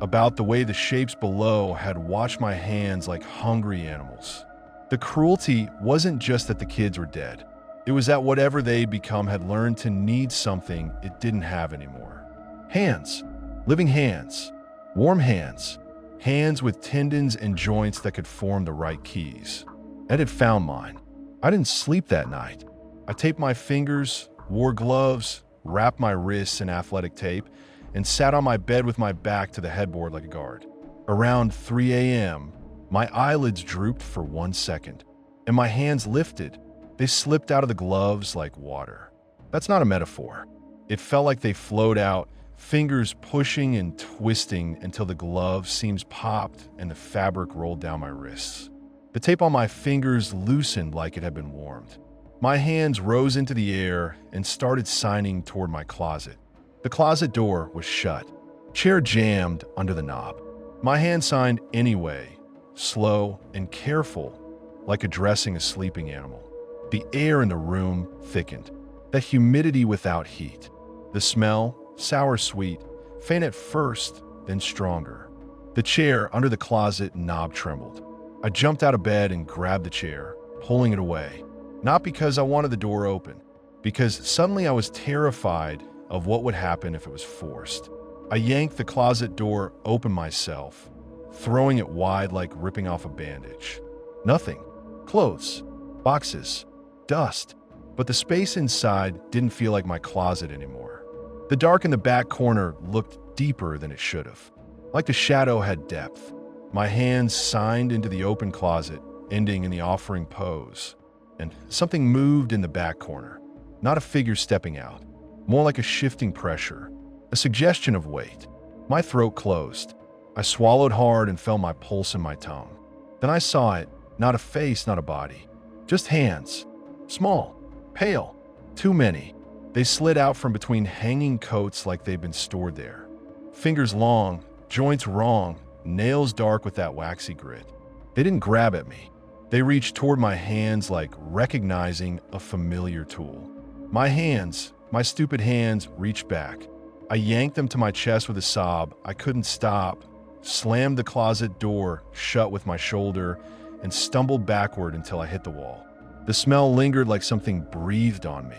about the way the shapes below had watched my hands like hungry animals. The cruelty wasn't just that the kids were dead. It was that whatever they'd become had learned to need something it didn't have anymore. Hands. Living hands. Warm hands. Hands with tendons and joints that could form the right keys. Ed had found mine. I didn't sleep that night. I taped my fingers, wore gloves, wrapped my wrists in athletic tape, and sat on my bed with my back to the headboard like a guard. Around 3 a.m., my eyelids drooped for 1 second, and my hands lifted. They slipped out of the gloves like water. That's not a metaphor. It felt like they flowed out, fingers pushing and twisting until the glove seams popped and the fabric rolled down my wrists. The tape on my fingers loosened like it had been warmed. My hands rose into the air and started signing toward my closet. The closet door was shut, chair jammed under the knob. My hand signed anyway, slow and careful, like addressing a sleeping animal. The air in the room thickened, that humidity without heat. The smell, sour-sweet, faint at first, then stronger. The chair under the closet knob trembled. I jumped out of bed and grabbed the chair, pulling it away. Not because I wanted the door open, because suddenly I was terrified of what would happen if it was forced. I yanked the closet door open myself, throwing it wide like ripping off a bandage. Nothing. Clothes. Boxes. Dust. But the space inside didn't feel like my closet anymore. The dark in the back corner looked deeper than it should have. Like the shadow had depth. My hands signed into the open closet, ending in the offering pose. And something moved in the back corner. Not a figure stepping out. More like a shifting pressure. A suggestion of weight. My throat closed. I swallowed hard and felt my pulse in my tongue. Then I saw it. Not a face, not a body. Just hands. Small. Pale. Too many. They slid out from between hanging coats like they'd been stored there. Fingers long, joints wrong, nails dark with that waxy grit. They didn't grab at me. They reached toward my hands like recognizing a familiar tool. My hands, my stupid hands, reached back. I yanked them to my chest with a sob. I couldn't stop, slammed the closet door shut with my shoulder, and stumbled backward until I hit the wall. The smell lingered like something breathed on me.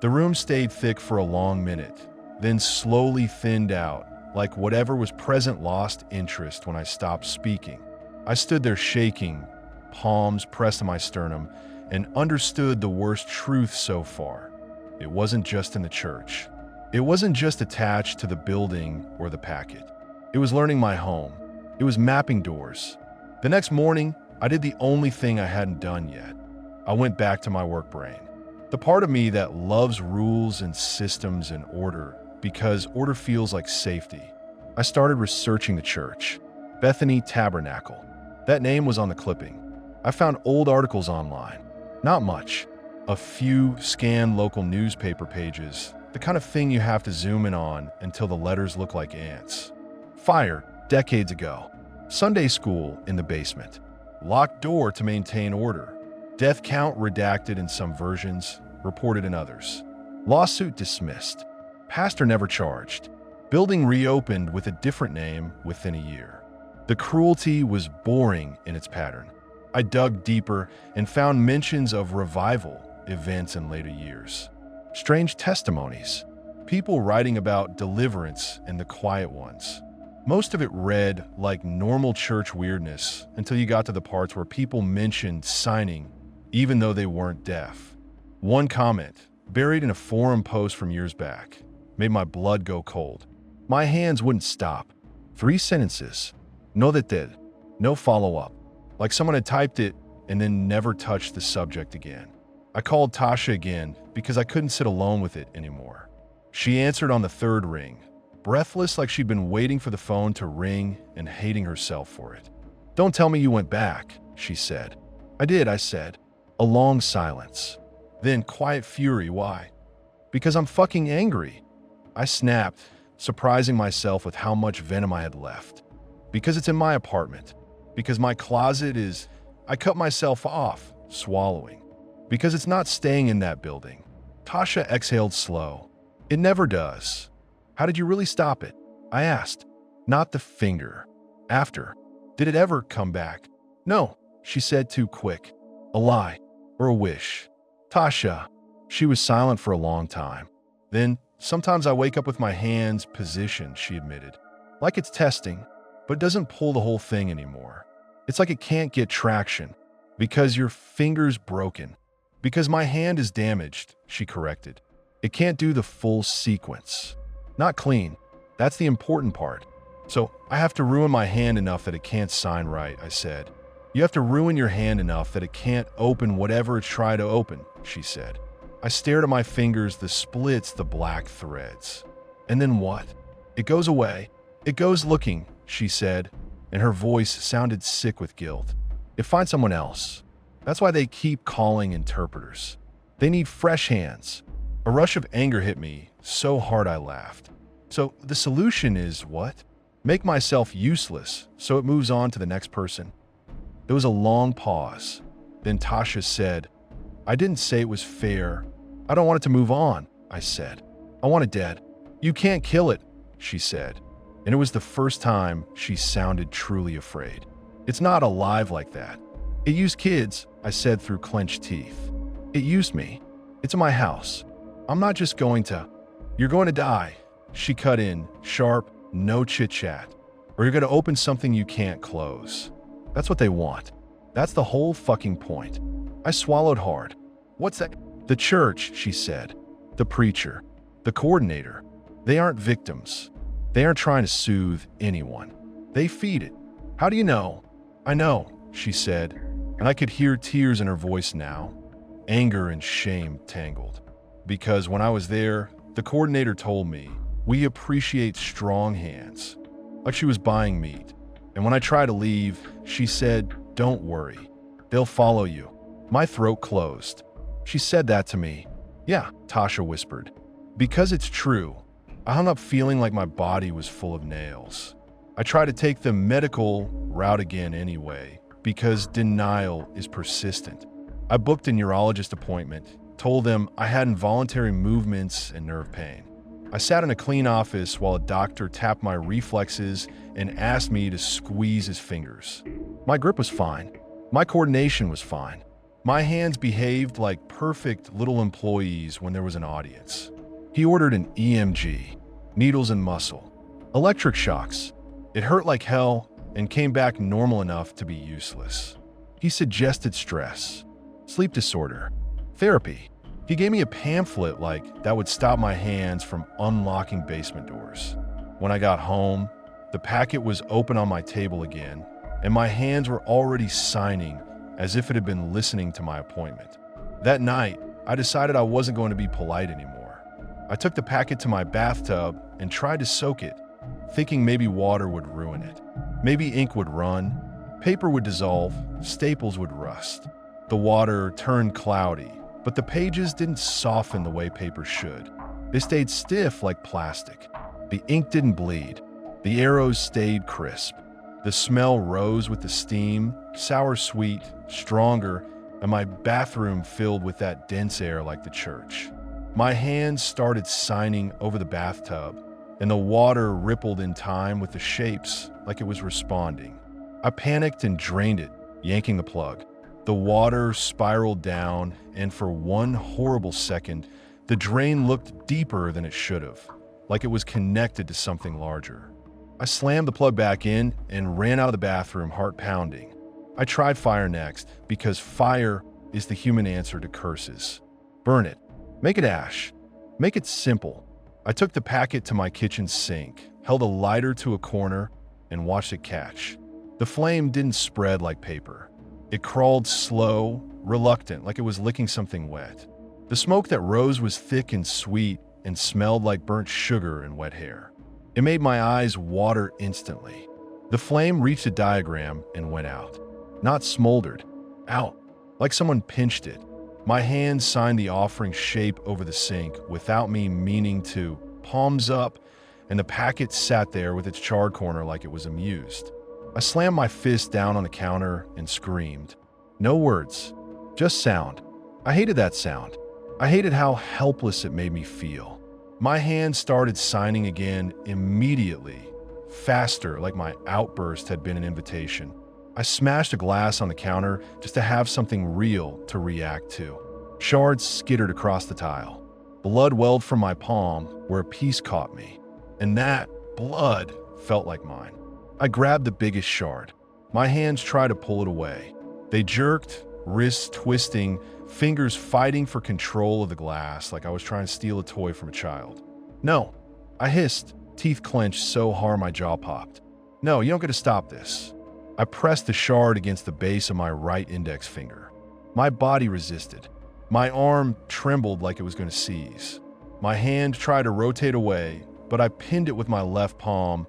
The room stayed thick for a long minute, then slowly thinned out, like whatever was present lost interest when I stopped speaking. I stood there shaking, palms pressed to my sternum, and understood the worst truth so far. It wasn't just in the church. It wasn't just attached to the building or the packet. It was learning my home. It was mapping doors. The next morning, I did the only thing I hadn't done yet. I went back to my work brain. The part of me that loves rules and systems and order because order feels like safety. I started researching the church. Bethany Tabernacle. That name was on the clipping. I found old articles online. Not much. A few scanned local newspaper pages, the kind of thing you have to zoom in on until the letters look like ants. Fire, decades ago. Sunday school in the basement. Locked door to maintain order. Death count redacted in some versions, reported in others. Lawsuit dismissed. Pastor never charged. Building reopened with a different name within a year. The cruelty was boring in its pattern. I dug deeper and found mentions of revival events in later years. Strange testimonies. People writing about deliverance and the quiet ones. Most of it read like normal church weirdness until you got to the parts where people mentioned signing even though they weren't deaf. One comment, buried in a forum post from years back, made my blood go cold. My hands wouldn't stop. 3 sentences. No detalles. No follow-up. Like someone had typed it and then never touched the subject again. I called Tasha again because I couldn't sit alone with it anymore. She answered on the 3rd ring, breathless like she'd been waiting for the phone to ring and hating herself for it. "Don't tell me you went back," she said. "I did," I said. A long silence. Then quiet fury. "Why?" "Because I'm fucking angry." I snapped, surprising myself with how much venom I had left. "Because it's in my apartment. Because my closet is..." I cut myself off, swallowing. "Because it's not staying in that building." Tasha exhaled slow. "It never does." "How did you really stop it?" I asked. "Not the finger. After. Did it ever come back?" "No," she said, too quick. "A lie. Or a wish." "Tasha." She was silent for a long time. Then, "Sometimes I wake up with my hands positioned," she admitted. "Like it's testing, but doesn't pull the whole thing anymore. It's like it can't get traction. Because your finger's broken. Because my hand is damaged," she corrected. "It can't do the full sequence. Not clean. That's the important part. So I have to ruin my hand enough that it can't sign right," I said. "You have to ruin your hand enough that it can't open whatever it's trying to open," she said. I stared at my fingers, the splits, the black threads. "And then what?" "It goes away. It goes looking," she said, and her voice sounded sick with guilt. "It finds someone else. That's why they keep calling interpreters. They need fresh hands." A rush of anger hit me, so hard I laughed. "So the solution is what?" "Make myself useless so it moves on to the next person." There was a long pause. Then Tasha said, "I didn't say it was fair. I don't want it to move on," I said. "I want it dead." "You can't kill it," she said. And it was the first time she sounded truly afraid. "It's not alive like that." "It used kids," I said through clenched teeth. "It used me. It's in my house. I'm not just going to..." "You're going to die," she cut in, sharp, no chit-chat. "Or you're going to open something you can't close. That's what they want. That's the whole fucking point." I swallowed hard. "What's that?" "The church," she said. "The preacher. The coordinator. They aren't victims. They aren't trying to soothe anyone. They feed it." "How do you know?" "I know," she said, and I could hear tears in her voice now. Anger and shame tangled. "Because when I was there, the coordinator told me, we appreciate strong hands." Like she was buying meat. And when I tried to leave, she said, "Don't worry. They'll follow you." My throat closed. "She said that to me." "Yeah," Tasha whispered. "Because it's true." I hung up feeling like my body was full of nails. I tried to take the medical route again anyway, because denial is persistent. I booked a neurologist appointment, told them I had involuntary movements and nerve pain. I sat in a clean office while a doctor tapped my reflexes and asked me to squeeze his fingers. My grip was fine. My coordination was fine. My hands behaved like perfect little employees when there was an audience. He ordered an EMG, needles and muscle, electric shocks. It hurt like hell and came back normal enough to be useless. He suggested stress, sleep disorder, therapy. He gave me a pamphlet like that would stop my hands from unlocking basement doors. When I got home, the packet was open on my table again, and my hands were already signing as if it had been listening to my appointment. That night, I decided I wasn't going to be polite anymore. I took the packet to my bathtub and tried to soak it, thinking maybe water would ruin it. Maybe ink would run, paper would dissolve, staples would rust. The water turned cloudy, but the pages didn't soften the way paper should. They stayed stiff like plastic. The ink didn't bleed. The arrows stayed crisp. The smell rose with the steam, sour-sweet, stronger, and my bathroom filled with that dense air like the church. My hands started signing over the bathtub, and the water rippled in time with the shapes like it was responding. I panicked and drained it, yanking the plug. The water spiraled down, and for one horrible second, the drain looked deeper than it should have, like it was connected to something larger. I slammed the plug back in and ran out of the bathroom, heart pounding. I tried fire next because fire is the human answer to curses. Burn it. Make it ash. Make it simple. I took the packet to my kitchen sink, held a lighter to a corner, and watched it catch. The flame didn't spread like paper. It crawled slow, reluctant, like it was licking something wet. The smoke that rose was thick and sweet and smelled like burnt sugar and wet hair. It made my eyes water instantly. The flame reached a diagram and went out. Not smoldered. Out. Like someone pinched it. My hand signed the offering shape over the sink without me meaning to. Palms up, and the packet sat there with its charred corner like it was amused. I slammed my fist down on the counter and screamed. No words. Just sound. I hated that sound. I hated how helpless it made me feel. My hand started signing again immediately, faster, like my outburst had been an invitation. I smashed a glass on the counter just to have something real to react to. Shards skittered across the tile. Blood welled from my palm where a piece caught me, and that blood felt like mine. I grabbed the biggest shard. My hands tried to pull it away. They jerked, wrists twisting, fingers fighting for control of the glass like I was trying to steal a toy from a child. No, I hissed, teeth clenched so hard my jaw popped. No, you don't get to stop this. I pressed the shard against the base of my right index finger. My body resisted. My arm trembled like it was going to seize. My hand tried to rotate away, but I pinned it with my left palm,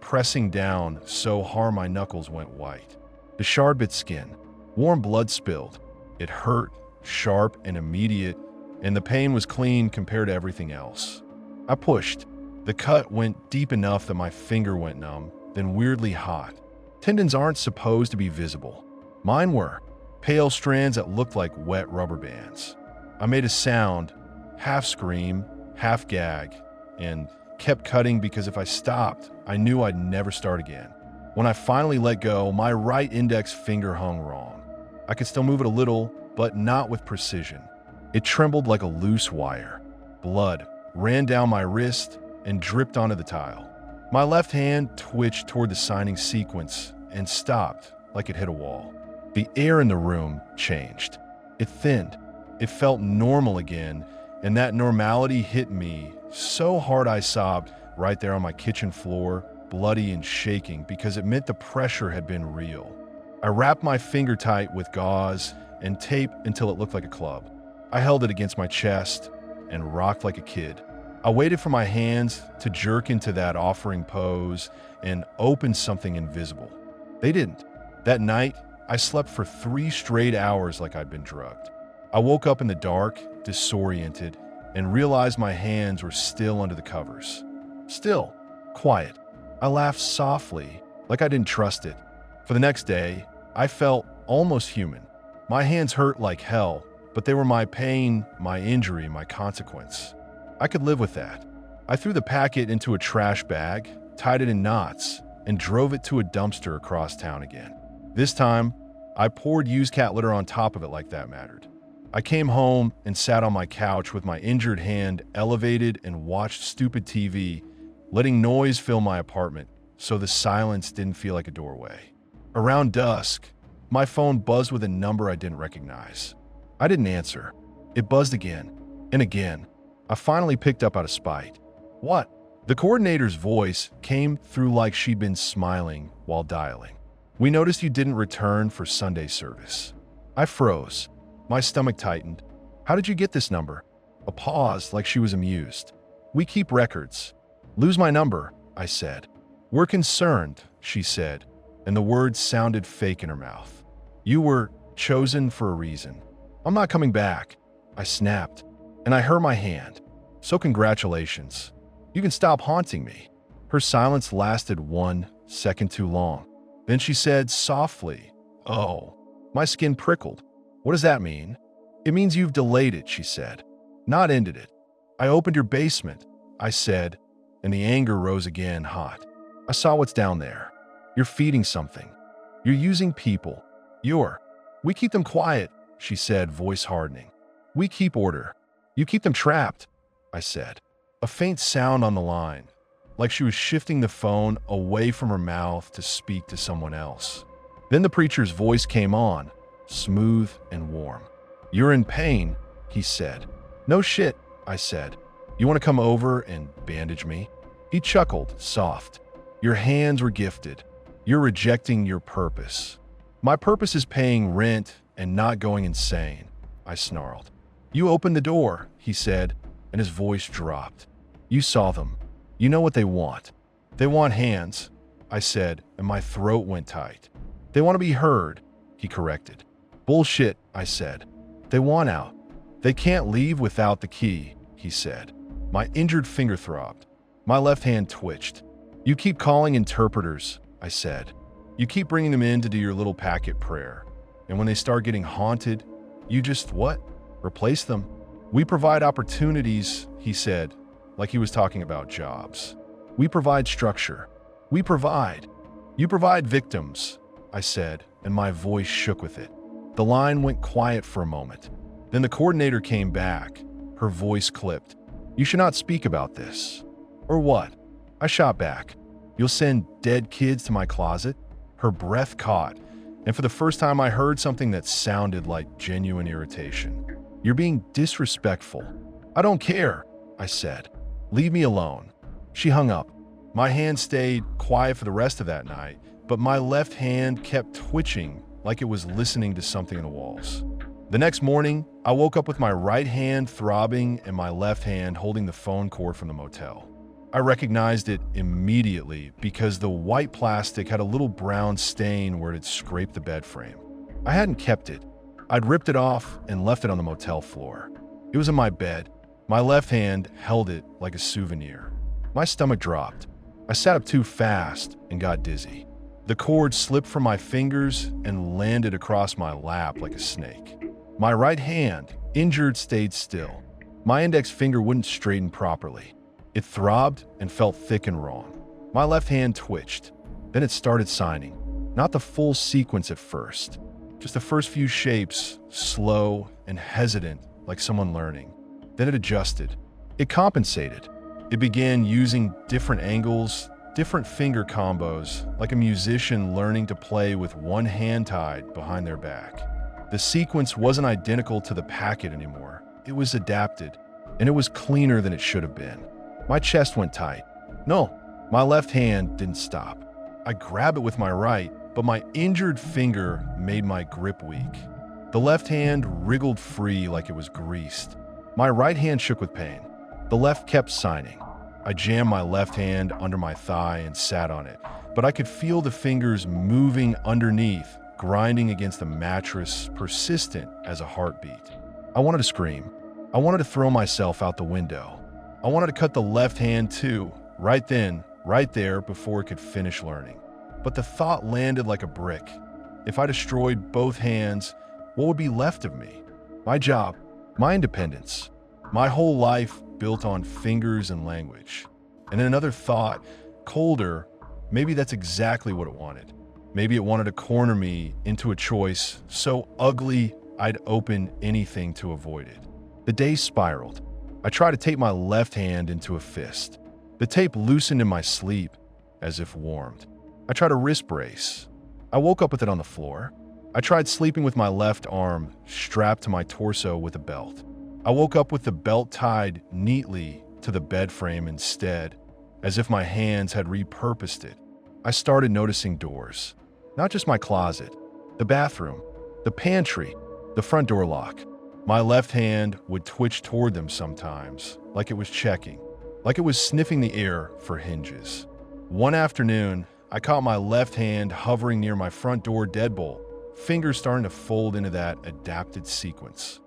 pressing down so hard my knuckles went white. The shard bit skin. Warm blood spilled. It hurt, sharp and immediate, and the pain was clean compared to everything else. I pushed. The cut went deep enough that my finger went numb, then weirdly hot. Tendons aren't supposed to be visible. Mine were. Pale strands that looked like wet rubber bands. I made a sound, half scream, half gag, and kept cutting because if I stopped, I knew I'd never start again. When I finally let go, my right index finger hung wrong. I could still move it a little, but not with precision. It trembled like a loose wire. Blood ran down my wrist and dripped onto the tile. My left hand twitched toward the signing sequence and stopped like it hit a wall. The air in the room changed. It thinned. It felt normal again, and that normality hit me so hard I sobbed right there on my kitchen floor, bloody and shaking because it meant the pressure had been real. I wrapped my finger tight with gauze and tape until it looked like a club. I held it against my chest and rocked like a kid. I waited for my hands to jerk into that offering pose and open something invisible. They didn't. That night, I slept for 3 straight hours like I'd been drugged. I woke up in the dark, disoriented, and realized my hands were still under the covers. Still, quiet. I laughed softly, like I didn't trust it. For the next day, I felt almost human. My hands hurt like hell, but they were my pain, my injury, my consequence. I could live with that. I threw the packet into a trash bag, tied it in knots, and drove it to a dumpster across town again. This time, I poured used cat litter on top of it like that mattered. I came home and sat on my couch with my injured hand elevated and watched stupid TV, letting noise fill my apartment so the silence didn't feel like a doorway. Around dusk, my phone buzzed with a number I didn't recognize. I didn't answer. It buzzed again and again. I finally picked up out of spite. What? The coordinator's voice came through like she'd been smiling while dialing. We noticed you didn't return for Sunday service. I froze. My stomach tightened. How did you get this number? A pause like she was amused. We keep records. Lose my number, I said. We're concerned, she said, and the words sounded fake in her mouth. You were chosen for a reason. I'm not coming back, I snapped, and I hurt my hand. So congratulations. You can stop haunting me. Her silence lasted 1 second too long. Then she said softly, oh. My skin prickled. What does that mean? It means you've delayed it, she said, not ended it. I opened your basement, I said, and the anger rose again hot. I saw what's down there. You're feeding something. You're using people. We keep them quiet, she said, voice hardening. We keep order. You keep them trapped, I said. A faint sound on the line. like she was shifting the phone away from her mouth to speak to someone else. Then the preacher's voice came on, smooth and warm. "You're in pain," he said. "No shit," I said. "You want to come over and bandage me?" He chuckled, soft. "Your hands were gifted. You're rejecting your purpose." "My purpose is paying rent and not going insane," I snarled. "You opened the door," he said, and his voice dropped. "You saw them. You know what they want. They want hands," I said, and my throat went tight. "They want to be heard," he corrected. "Bullshit," I said. "They want out. They can't leave without the key," he said. My injured finger throbbed. My left hand twitched. "You keep calling interpreters," I said. "You keep bringing them in to do your little packet prayer. And when they start getting haunted, you just what? Replace them." "We provide opportunities," he said, like he was talking about jobs. "We provide structure. We provide. You provide victims," I said, and my voice shook with it. The line went quiet for a moment. Then the coordinator came back. Her voice clipped. "You should not speak about this." "Or what?" I shot back. "You'll send dead kids to my closet?" Her breath caught, and for the first time I heard something that sounded like genuine irritation. "You're being disrespectful." "I don't care," I said. "Leave me alone." She hung up. My hand stayed quiet for the rest of that night, but my left hand kept twitching like it was listening to something in the walls. The next morning, I woke up with my right hand throbbing and my left hand holding the phone cord from the motel. I recognized it immediately because the white plastic had a little brown stain where it had scraped the bed frame. I hadn't kept it. I'd ripped it off and left it on the motel floor. It was in my bed. My left hand held it like a souvenir. My stomach dropped. I sat up too fast and got dizzy. The cord slipped from my fingers and landed across my lap like a snake. My right hand, injured, stayed still. My index finger wouldn't straighten properly. It throbbed and felt thick and wrong. My left hand twitched. Then it started signing. Not the full sequence at first. Just the first few shapes, slow and hesitant, like someone learning. Then it adjusted. It compensated. It began using different angles, different finger combos, like a musician learning to play with one hand tied behind their back. The sequence wasn't identical to the packet anymore. It was adapted, and it was cleaner than it should have been. My chest went tight. No, my left hand didn't stop. I grabbed it with my right, but my injured finger made my grip weak. The left hand wriggled free like it was greased. My right hand shook with pain. The left kept signing. I jammed my left hand under my thigh and sat on it, but I could feel the fingers moving underneath, grinding against the mattress, persistent as a heartbeat. I wanted to scream. I wanted to throw myself out the window. I wanted to cut the left hand too, right then, right there, before it could finish learning. But the thought landed like a brick. If I destroyed both hands, what would be left of me? My job, my independence, my whole life built on fingers and language. And then another thought, colder, maybe that's exactly what it wanted. Maybe it wanted to corner me into a choice so ugly I'd open anything to avoid it. The day spiraled. I tried to tape my left hand into a fist. The tape loosened in my sleep, as if warmed. I tried a wrist brace. I woke up with it on the floor. I tried sleeping with my left arm strapped to my torso with a belt. I woke up with the belt tied neatly to the bed frame instead, as if my hands had repurposed it. I started noticing doors. Not just my closet, the bathroom, the pantry, the front door lock. My left hand would twitch toward them sometimes, like it was checking, like it was sniffing the air for hinges. One afternoon, I caught my left hand hovering near my front door deadbolt, fingers starting to fold into that adapted sequence.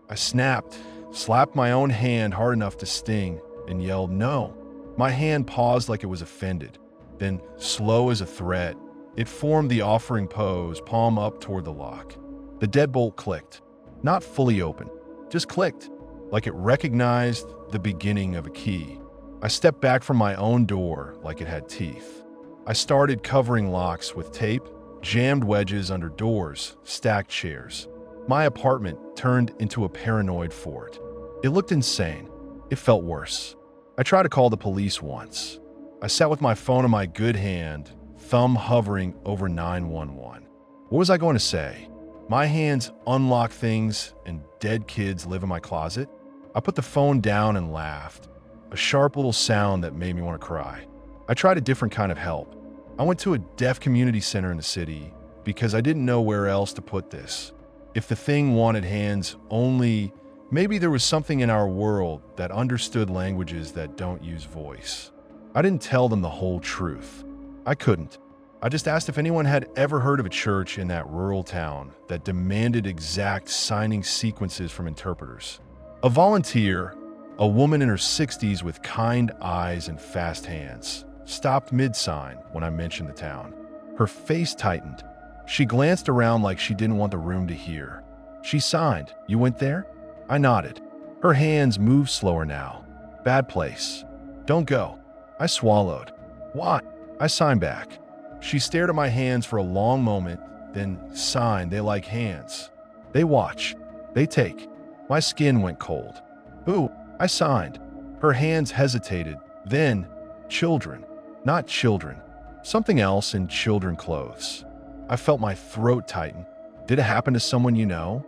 I snapped, slapped my own hand hard enough to sting, and yelled, "No." My hand paused like it was offended. Then, slow as a threat, it formed the offering pose, palm up toward the lock. The deadbolt clicked. Not fully open, just clicked, like it recognized the beginning of a key. I stepped back from my own door like it had teeth. I started covering locks with tape, jammed wedges under doors, stacked chairs. My apartment turned into a paranoid fort. It looked insane. It felt worse. I tried to call the police once. I sat with my phone in my good hand, thumb hovering over 911. What was I going to say? My hands unlock things and dead kids live in my closet? I put the phone down and laughed, a sharp little sound that made me want to cry. I tried a different kind of help. I went to a deaf community center in the city because I didn't know where else to put this. If the thing wanted hands only, maybe there was something in our world that understood languages that don't use voice. I didn't tell them the whole truth. I couldn't. I just asked if anyone had ever heard of a church in that rural town that demanded exact signing sequences from interpreters. A volunteer, a woman in her 60s with kind eyes and fast hands, stopped mid-sign when I mentioned the town. Her face tightened. She glanced around like she didn't want the room to hear. She signed. "You went there?" I nodded. Her hands moved slower now. "Bad place. Don't go." I swallowed. "Why?" I signed back. She stared at my hands for a long moment, then signed. "They like hands. They watch. They take." My skin went cold. "Who?" I signed. Her hands hesitated. Then, "Children. Not children. Something else in children clothes." I felt my throat tighten. "Did it happen to someone you know?"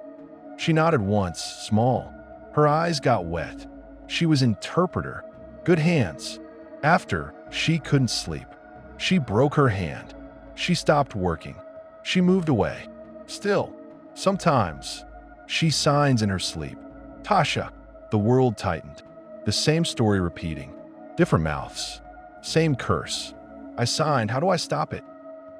She nodded once, small. Her eyes got wet. She was interpreter. Good hands. After, she couldn't sleep. She broke her hand. She stopped working. She moved away. Still, sometimes, she signs in her sleep. "Tasha." The world tightened. The same story repeating. Different mouths. Same curse. I signed. "How do I stop it?"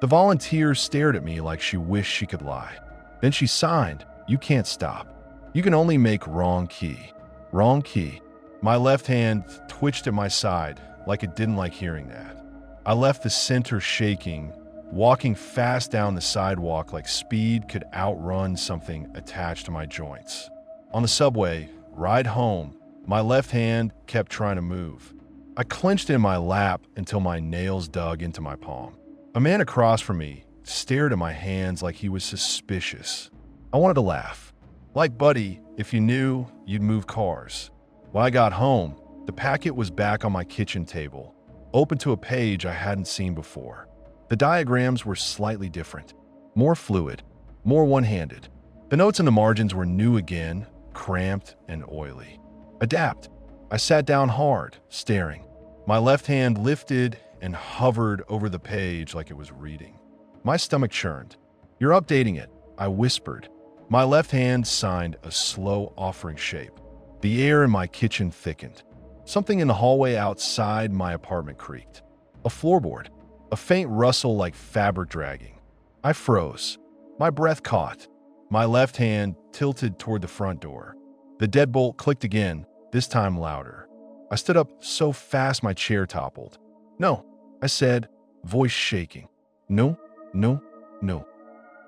The volunteer stared at me like she wished she could lie. Then she signed. "You can't stop. You can only make wrong key." Wrong key. My left hand twitched at my side like it didn't like hearing that. I left the center shaking, walking fast down the sidewalk like speed could outrun something attached to my joints. On the subway, ride home, my left hand kept trying to move. I clenched it in my lap until my nails dug into my palm. A man across from me stared at my hands like he was suspicious. I wanted to laugh. Like, "Buddy, if you knew, you'd move cars." When I got home, the packet was back on my kitchen table, open to a page I hadn't seen before. The diagrams were slightly different, more fluid, more one-handed. The notes in the margins were new again, cramped and oily. "Adapt." I sat down hard, staring. My left hand lifted and hovered over the page like it was reading. My stomach churned. "You're updating it," I whispered. My left hand signed a slow offering shape. The air in my kitchen thickened. Something in the hallway outside my apartment creaked. A floorboard. A faint rustle like fabric dragging. I froze. My breath caught. My left hand tilted toward the front door. The deadbolt clicked again, this time louder. I stood up so fast my chair toppled. "No," I said, voice shaking. "No, no, no."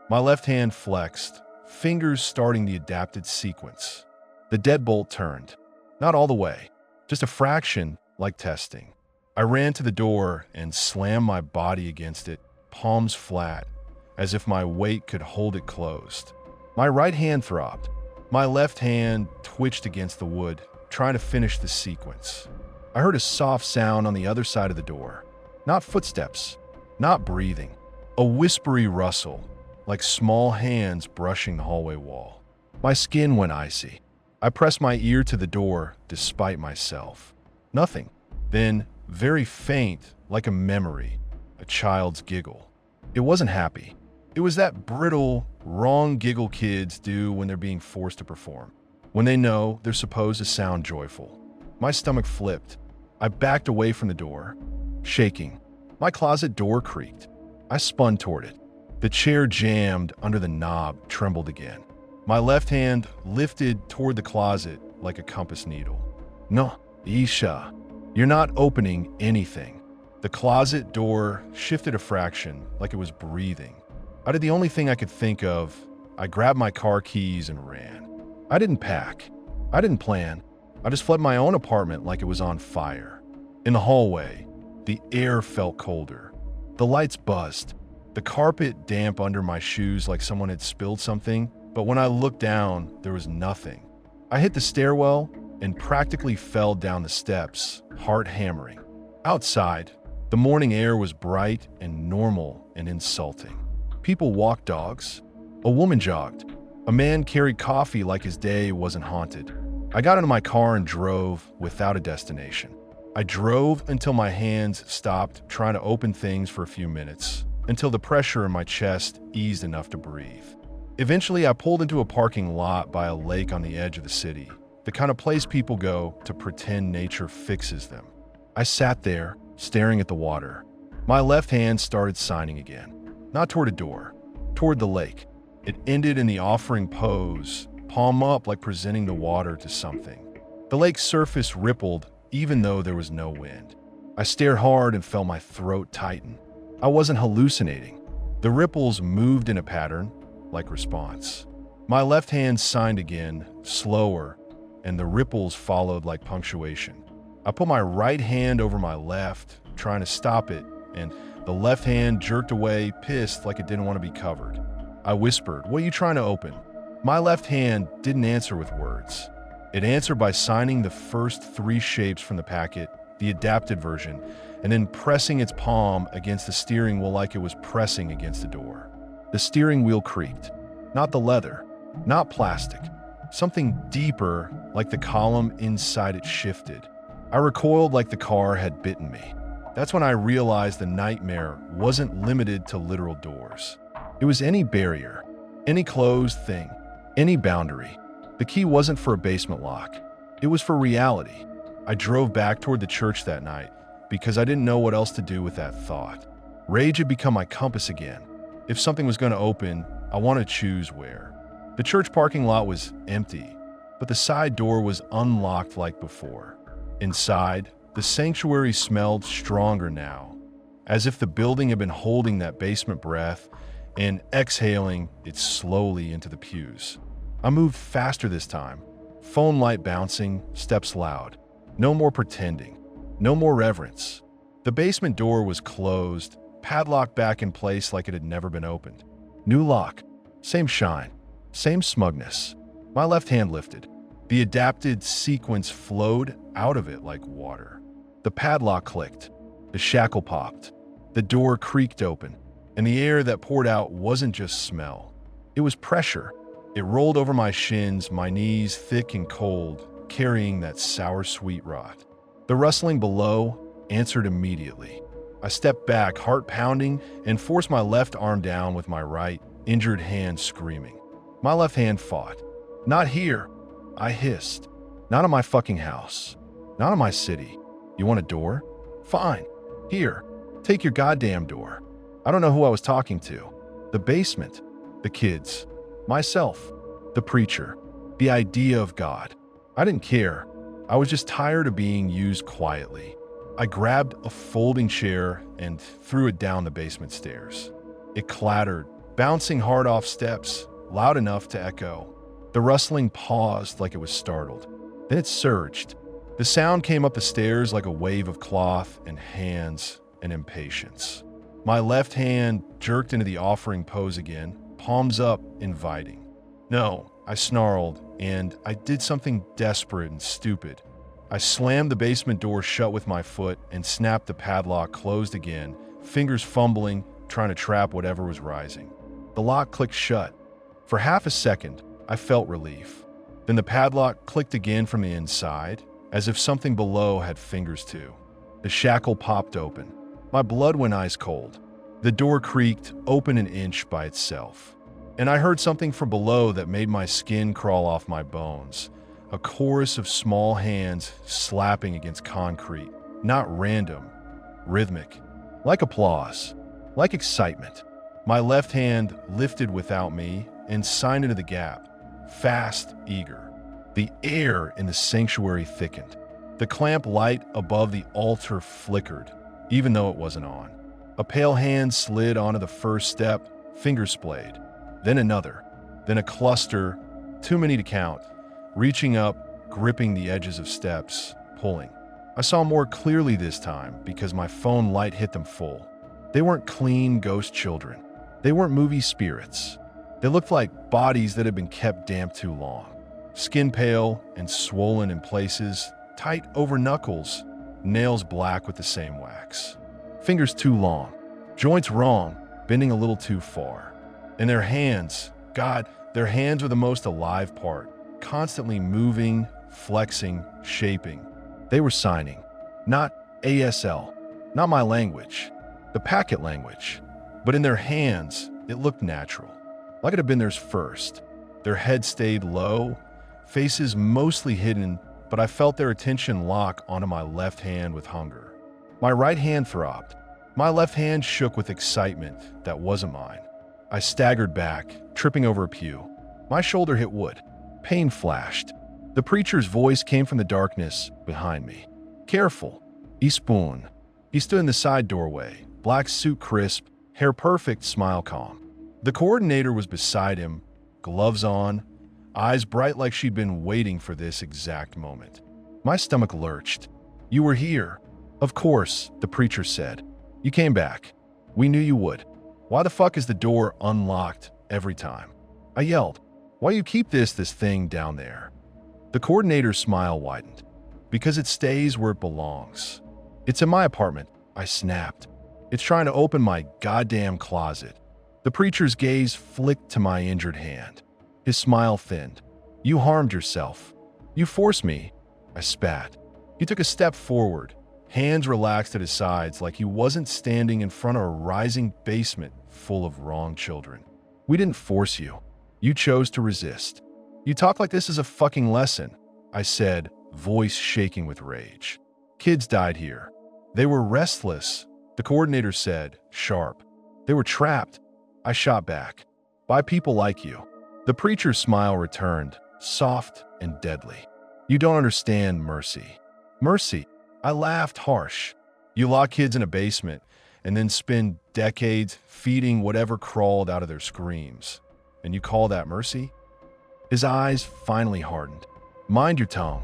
My left hand flexed, fingers starting the adapted sequence. The deadbolt turned. Not all the way, just a fraction, like testing. I ran to the door and slammed my body against it, palms flat, as if my weight could hold it closed. My right hand throbbed. My left hand twitched against the wood, trying to finish the sequence. I heard a soft sound on the other side of the door. Not footsteps, not breathing. A whispery rustle, like small hands brushing the hallway wall. My skin went icy. I pressed my ear to the door, despite myself. Nothing. Then, very faint, like a memory, a child's giggle. It wasn't happy. It was that brittle, wrong giggle kids do when they're being forced to perform, when they know they're supposed to sound joyful. My stomach flipped. I backed away from the door, shaking. My closet door creaked. I spun toward it. The chair jammed under the knob, trembled again. My left hand lifted toward the closet like a compass needle. "No, Isha, you're not opening anything." The closet door shifted a fraction, like it was breathing. I did the only thing I could think of. I grabbed my car keys and ran. I didn't pack. I didn't plan. I just fled my own apartment like it was on fire. In the hallway, the air felt colder. The lights buzzed. The carpet damp under my shoes like someone had spilled something, but when I looked down, there was nothing. I hit the stairwell and practically fell down the steps, heart hammering. Outside, The morning air was bright and normal and insulting. People walked dogs. A woman jogged. A man carried coffee like his day wasn't haunted. I got into my car and drove without a destination. I drove until my hands stopped trying to open things for a few minutes, until the pressure in my chest eased enough to breathe. Eventually, I pulled into a parking lot by a lake on the edge of the city, the kind of place people go to pretend nature fixes them. I sat there, staring at the water. My left hand started signing again, not toward a door, toward the lake. It ended in the offering pose, palm up like presenting the water to something. The lake's surface rippled even though there was no wind. I stared hard and felt my throat tighten. I wasn't hallucinating. The ripples moved in a pattern, like response. My left hand signed again, slower, and the ripples followed like punctuation. I put my right hand over my left, trying to stop it, and the left hand jerked away, pissed like it didn't want to be covered. I whispered, "What are you trying to open?" My left hand didn't answer with words. It answered by signing the first 3 shapes from the packet, the adapted version, and then pressing its palm against the steering wheel like it was pressing against a door. The steering wheel creaked. Not the leather, not plastic. Something deeper, like the column inside it, shifted. I recoiled like the car had bitten me. That's when I realized the nightmare wasn't limited to literal doors. It was any barrier, any closed thing, any boundary. The key wasn't for a basement lock. It was for reality. I drove back toward the church that night because I didn't know what else to do with that thought. Rage had become my compass again. If something was going to open, I wanted to choose where. The church parking lot was empty, but the side door was unlocked like before. Inside, the sanctuary smelled stronger now, as if the building had been holding that basement breath and exhaling it slowly into the pews. I moved faster this time, phone light bouncing, steps loud. No more pretending, no more reverence. The basement door was closed, padlocked back in place like it had never been opened. New lock, same shine, same smugness. My left hand lifted. The adapted sequence flowed out of it like water. The padlock clicked. The shackle popped. The door creaked open, and the air that poured out wasn't just smell. It was pressure. It rolled over my shins, my knees thick and cold, carrying that sour sweet rot. The rustling below answered immediately. I stepped back, heart pounding, and forced my left arm down with my right, injured hand screaming. My left hand fought. "Not here," I hissed. "Not in my fucking house. Not in my city. You want a door? Fine. Here, take your goddamn door." I don't know who I was talking to. The basement, the kids, myself, the preacher, the idea of God. I didn't care. I was just tired of being used quietly. I grabbed a folding chair and threw it down the basement stairs. It clattered, bouncing hard off steps, loud enough to echo. The rustling paused like it was startled. Then it surged. The sound came up the stairs like a wave of cloth and hands and impatience. My left hand jerked into the offering pose again, palms up, inviting. "No," I snarled, and I did something desperate and stupid. I slammed the basement door shut with my foot and snapped the padlock closed again, fingers fumbling, trying to trap whatever was rising. The lock clicked shut. For half a second, I felt relief. Then the padlock clicked again from the inside, as if something below had fingers too. The shackle popped open. My blood went ice cold. The door creaked, open an inch by itself. And I heard something from below that made my skin crawl off my bones. A chorus of small hands slapping against concrete. Not random, rhythmic. Like applause, like excitement. My left hand lifted without me and signed into the gap. Fast, eager. The air in the sanctuary thickened. The clamp light above the altar flickered, even though it wasn't on. A pale hand slid onto the first step, fingers splayed. Then another. Then a cluster, too many to count, reaching up, gripping the edges of steps, pulling. I saw more clearly this time because my phone light hit them full. They weren't clean ghost children. They weren't movie spirits. They looked like bodies that had been kept damp too long. Skin pale and swollen in places, tight over knuckles, nails black with the same wax. Fingers too long. Joints wrong, bending a little too far. And their hands, God, their hands were the most alive part, constantly moving, flexing, shaping. They were signing. Not ASL, not my language, the packet language. But in their hands, it looked natural, like it had been theirs first. Their heads stayed low, faces mostly hidden, but I felt their attention lock onto my left hand with hunger. My right hand throbbed. My left hand shook with excitement that wasn't mine. I staggered back, tripping over a pew. My shoulder hit wood. Pain flashed. The preacher's voice came from the darkness behind me. Careful. Spoon. He stood in the side doorway, black suit crisp, hair perfect, smile calm. The coordinator was beside him, gloves on, eyes bright like she'd been waiting for this exact moment. My stomach lurched. You were here. Of course, the preacher said. You came back. We knew you would. Why the fuck is the door unlocked every time? I yelled. Why you keep this thing down there? The coordinator's smile widened. Because it stays where it belongs. It's in my apartment, I snapped. It's trying to open my goddamn closet. The preacher's gaze flicked to my injured hand. His smile thinned. You harmed yourself. You forced me. I spat. He took a step forward, hands relaxed at his sides like he wasn't standing in front of a rising basement full of wrong children. We didn't force you. You chose to resist. You talk like this is a fucking lesson, I said, voice shaking with rage. Kids died here. They were restless, the coordinator said, sharp. They were trapped. I shot back. By people like you. The preacher's smile returned, soft and deadly. You don't understand mercy. Mercy. I laughed harsh. You lock kids in a basement and then spend decades feeding whatever crawled out of their screams. And you call that mercy? His eyes finally hardened. Mind your tongue.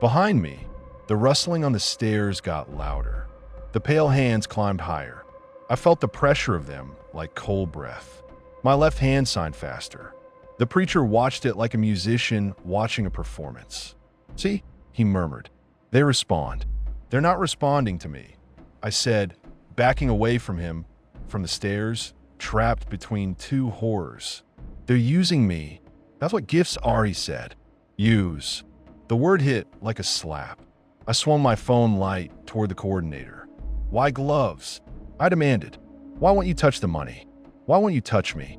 Behind me, the rustling on the stairs got louder. The pale hands climbed higher. I felt the pressure of them like cold breath. My left hand signed faster. The preacher watched it like a musician watching a performance. See, he murmured. They respond. They're not responding to me, I said, backing away from him, from the stairs, trapped between two horrors. They're using me. That's what gifts are, he said. Use. The word hit like a slap. I swung my phone light toward the coordinator. Why gloves? I demanded. Why won't you touch the money? Why won't you touch me?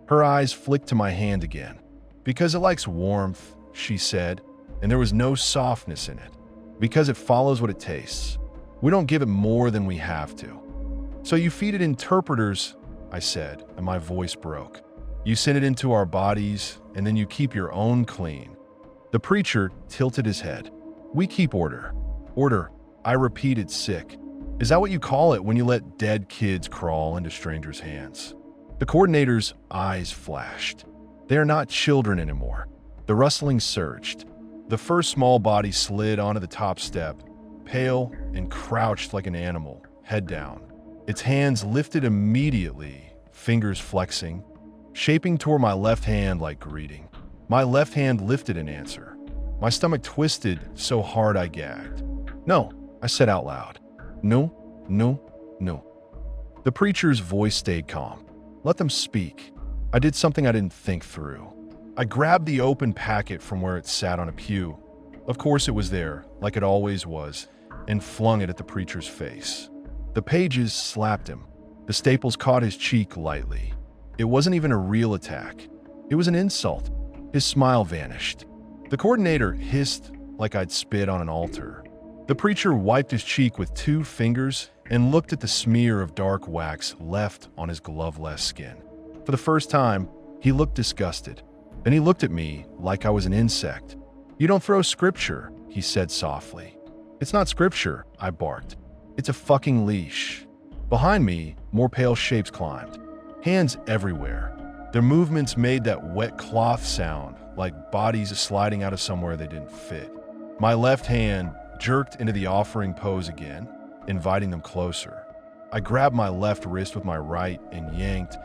Her eyes flicked to my hand again. Because it likes warmth, she said, and there was no softness in it. Because it follows what it tastes. We don't give it more than we have to. So you feed it interpreters, I said, and my voice broke. You send it into our bodies, and then you keep your own clean. The preacher tilted his head. We keep order. Order, I repeated, sick. Is that what you call it when you let dead kids crawl into strangers' hands? The coordinator's eyes flashed. They are not children anymore. The rustling surged. The first small body slid onto the top step, pale and crouched like an animal, head down. Its hands lifted immediately, fingers flexing, shaping toward my left hand like greeting. My left hand lifted in answer. My stomach twisted so hard I gagged. No, I said out loud. No, no, no. The preacher's voice stayed calm. Let them speak. I did something I didn't think through. I grabbed the open packet from where it sat on a pew. Of course it was there, like it always was, and flung it at the preacher's face. The pages slapped him. The staples caught his cheek lightly. It wasn't even a real attack. It was an insult. His smile vanished. The coordinator hissed like I'd spit on an altar. The preacher wiped his cheek with 2 fingers and looked at the smear of dark wax left on his glove-less skin. For the first time, he looked disgusted. Then he looked at me like I was an insect. You don't throw scripture, he said softly. It's not scripture, I barked. It's a fucking leash. Behind me, more pale shapes climbed. Hands everywhere. Their movements made that wet cloth sound, like bodies sliding out of somewhere they didn't fit. My left hand jerked into the offering pose again, inviting them closer. I grabbed my left wrist with my right and yanked,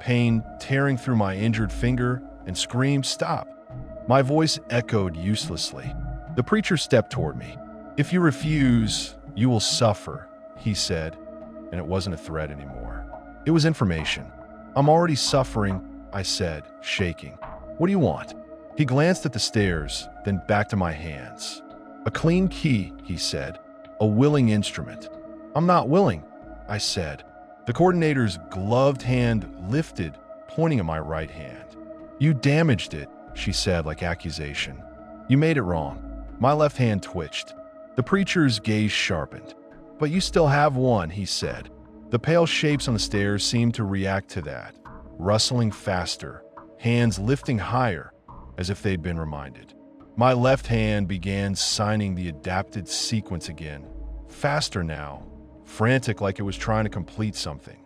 pain tearing through my injured finger, and screamed, "Stop!" My voice echoed uselessly. The preacher stepped toward me. "If you refuse, you will suffer," he said. and it wasn't a threat anymore. It was information. "I'm already suffering," I said, shaking. "What do you want?" He glanced at the stairs, then back to my hands. "A clean key," he said. "A willing instrument." "I'm not willing," I said. The coordinator's gloved hand lifted, pointing at my right hand. "You damaged it," she said like accusation. "You made it wrong." My left hand twitched. The preacher's gaze sharpened. "But you still have one," he said. The pale shapes on the stairs seemed to react to that, rustling faster, hands lifting higher, as if they'd been reminded. My left hand began signing the adapted sequence again, faster now, frantic like it was trying to complete something.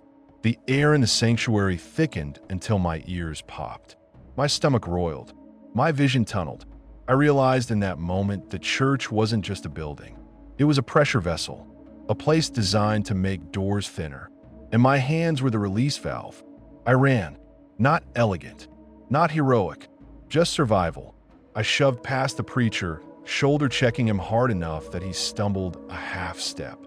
The air in the sanctuary thickened until my ears popped. My stomach roiled. My vision tunneled. I realized in that moment the church wasn't just a building. It was a pressure vessel, a place designed to make doors thinner. And my hands were the release valve. I ran. Not elegant, not heroic, just survival. I shoved past the preacher, shoulder checking him hard enough that he stumbled a half step.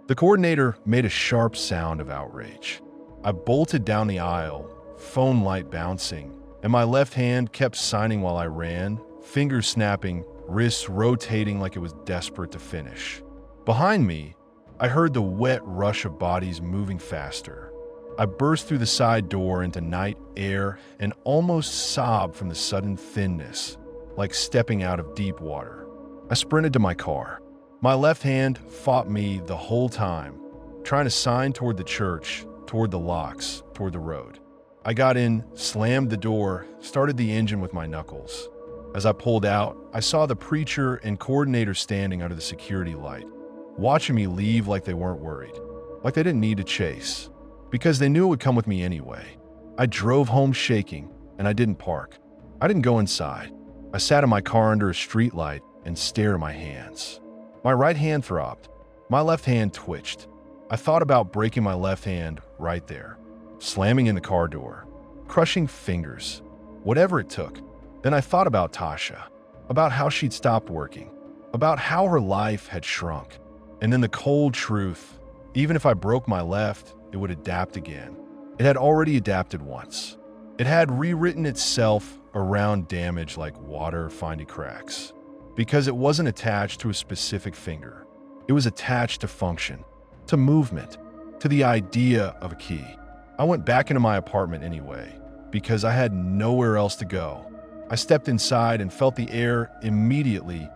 The coordinator made a sharp sound of outrage. I bolted down the aisle, phone light bouncing, and my left hand kept signing while I ran, fingers snapping, wrists rotating like it was desperate to finish. Behind me, I heard the wet rush of bodies moving faster. I burst through the side door into night air and almost sobbed from the sudden thinness, like stepping out of deep water. I sprinted to my car. My left hand fought me the whole time, trying to sign toward the church, toward the locks, toward the road. I got in, slammed the door, started the engine with my knuckles. As I pulled out, I saw the preacher and coordinator standing under the security light, watching me leave like they weren't worried, like they didn't need to chase, because they knew it would come with me anyway. I drove home shaking, and I didn't park. I didn't go inside. I sat in my car under a streetlight and stared at my hands. My right hand throbbed. My left hand twitched. I thought about breaking my left hand right there, slamming in the car door, crushing fingers, whatever it took. Then I thought about Tasha, about how she'd stopped working, about how her life had shrunk. And then the cold truth, even if I broke my left, it would adapt again. It had already adapted once. It had rewritten itself around damage like water finding cracks. Because it wasn't attached to a specific finger. It was attached to function, to movement, to the idea of a key. I went back into my apartment anyway, because I had nowhere else to go. I stepped inside and felt the air immediately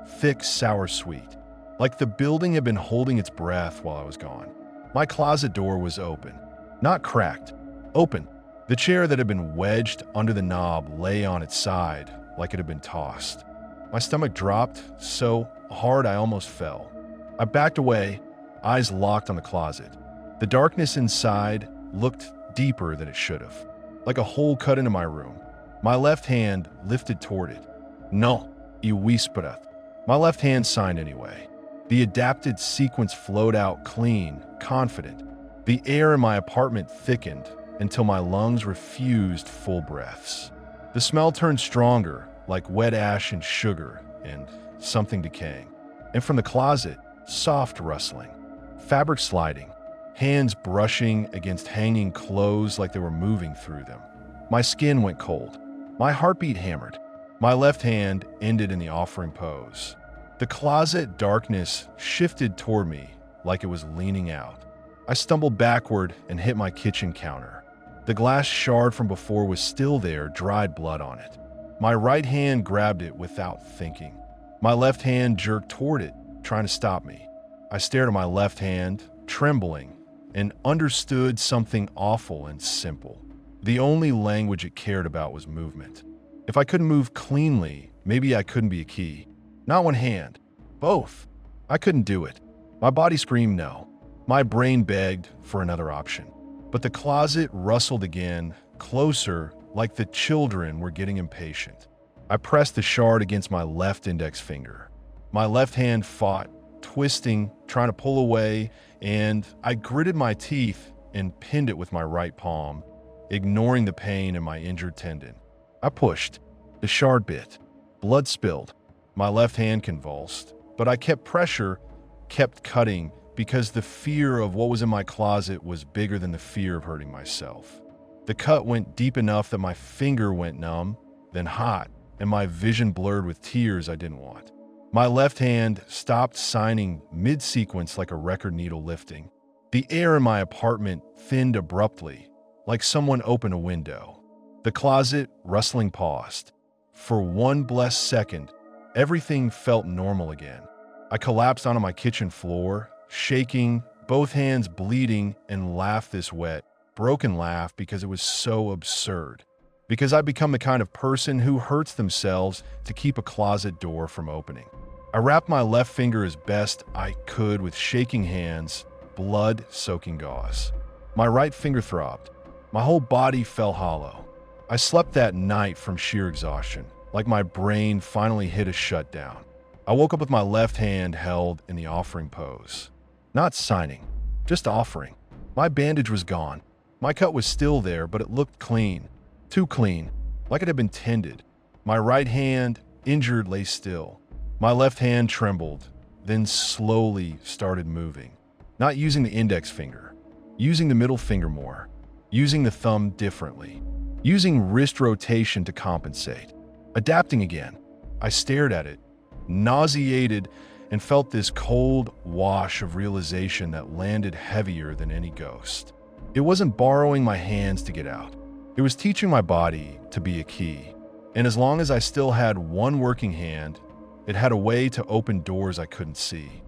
thick, sour, sweet, like the building had been holding its breath while I was gone. My closet door was open, not cracked, open. The chair that had been wedged under the knob lay on its side like it had been tossed. My stomach dropped so hard I almost fell. I backed away, eyes locked on the closet. The darkness inside looked deeper than it should have, like a hole cut into my room. My left hand lifted toward it. "No, y whispered." My left hand signed anyway. The adapted sequence flowed out clean, confident. The air in my apartment thickened until my lungs refused full breaths. The smell turned stronger, like wet ash and sugar and something decaying. And from the closet, soft rustling, fabric sliding, hands brushing against hanging clothes like they were moving through them. My skin went cold. My heartbeat hammered. My left hand ended in the offering pose. The closet darkness shifted toward me like it was leaning out. I stumbled backward and hit my kitchen counter. The glass shard from before was still there, dried blood on it. My right hand grabbed it without thinking. My left hand jerked toward it, trying to stop me. I stared at my left hand, trembling, and understood something awful and simple. The only language it cared about was movement. If I couldn't move cleanly, maybe I couldn't be a key. Not one hand. Both. I couldn't do it. My body screamed no. My brain begged for another option. But the closet rustled again, closer, like the children were getting impatient. I pressed the shard against my left index finger. My left hand fought, twisting, trying to pull away, and I gritted my teeth and pinned it with my right palm, ignoring the pain in my injured tendon. I pushed. The shard bit. Blood spilled. My left hand convulsed, but I kept pressure, kept cutting, because the fear of what was in my closet was bigger than the fear of hurting myself. The cut went deep enough that my finger went numb, then hot, and my vision blurred with tears I didn't want. My left hand stopped signing mid-sequence like a record needle lifting. The air in my apartment thinned abruptly, like someone opened a window. The closet rustling paused. For one blessed second, everything felt normal again. I collapsed onto my kitchen floor, shaking, both hands bleeding, and laughed this wet, broken laugh because it was so absurd. Because I'd become the kind of person who hurts themselves to keep a closet door from opening. I wrapped my left finger as best I could with shaking hands, blood-soaking gauze. My right finger throbbed. My whole body fell hollow. I slept that night from sheer exhaustion, like my brain finally hit a shutdown. I woke up with my left hand held in the offering pose. Not signing, just offering. My bandage was gone. My cut was still there, but it looked clean. Too clean, like it had been tended. My right hand, injured, lay still. My left hand trembled, then slowly started moving. Not using the index finger, using the middle finger more, using the thumb differently, using wrist rotation to compensate. Adapting again. I stared at it, nauseated, and felt this cold wash of realization that landed heavier than any ghost. It wasn't borrowing my hands to get out. It was teaching my body to be a key. And as long as I still had one working hand, it had a way to open doors I couldn't see.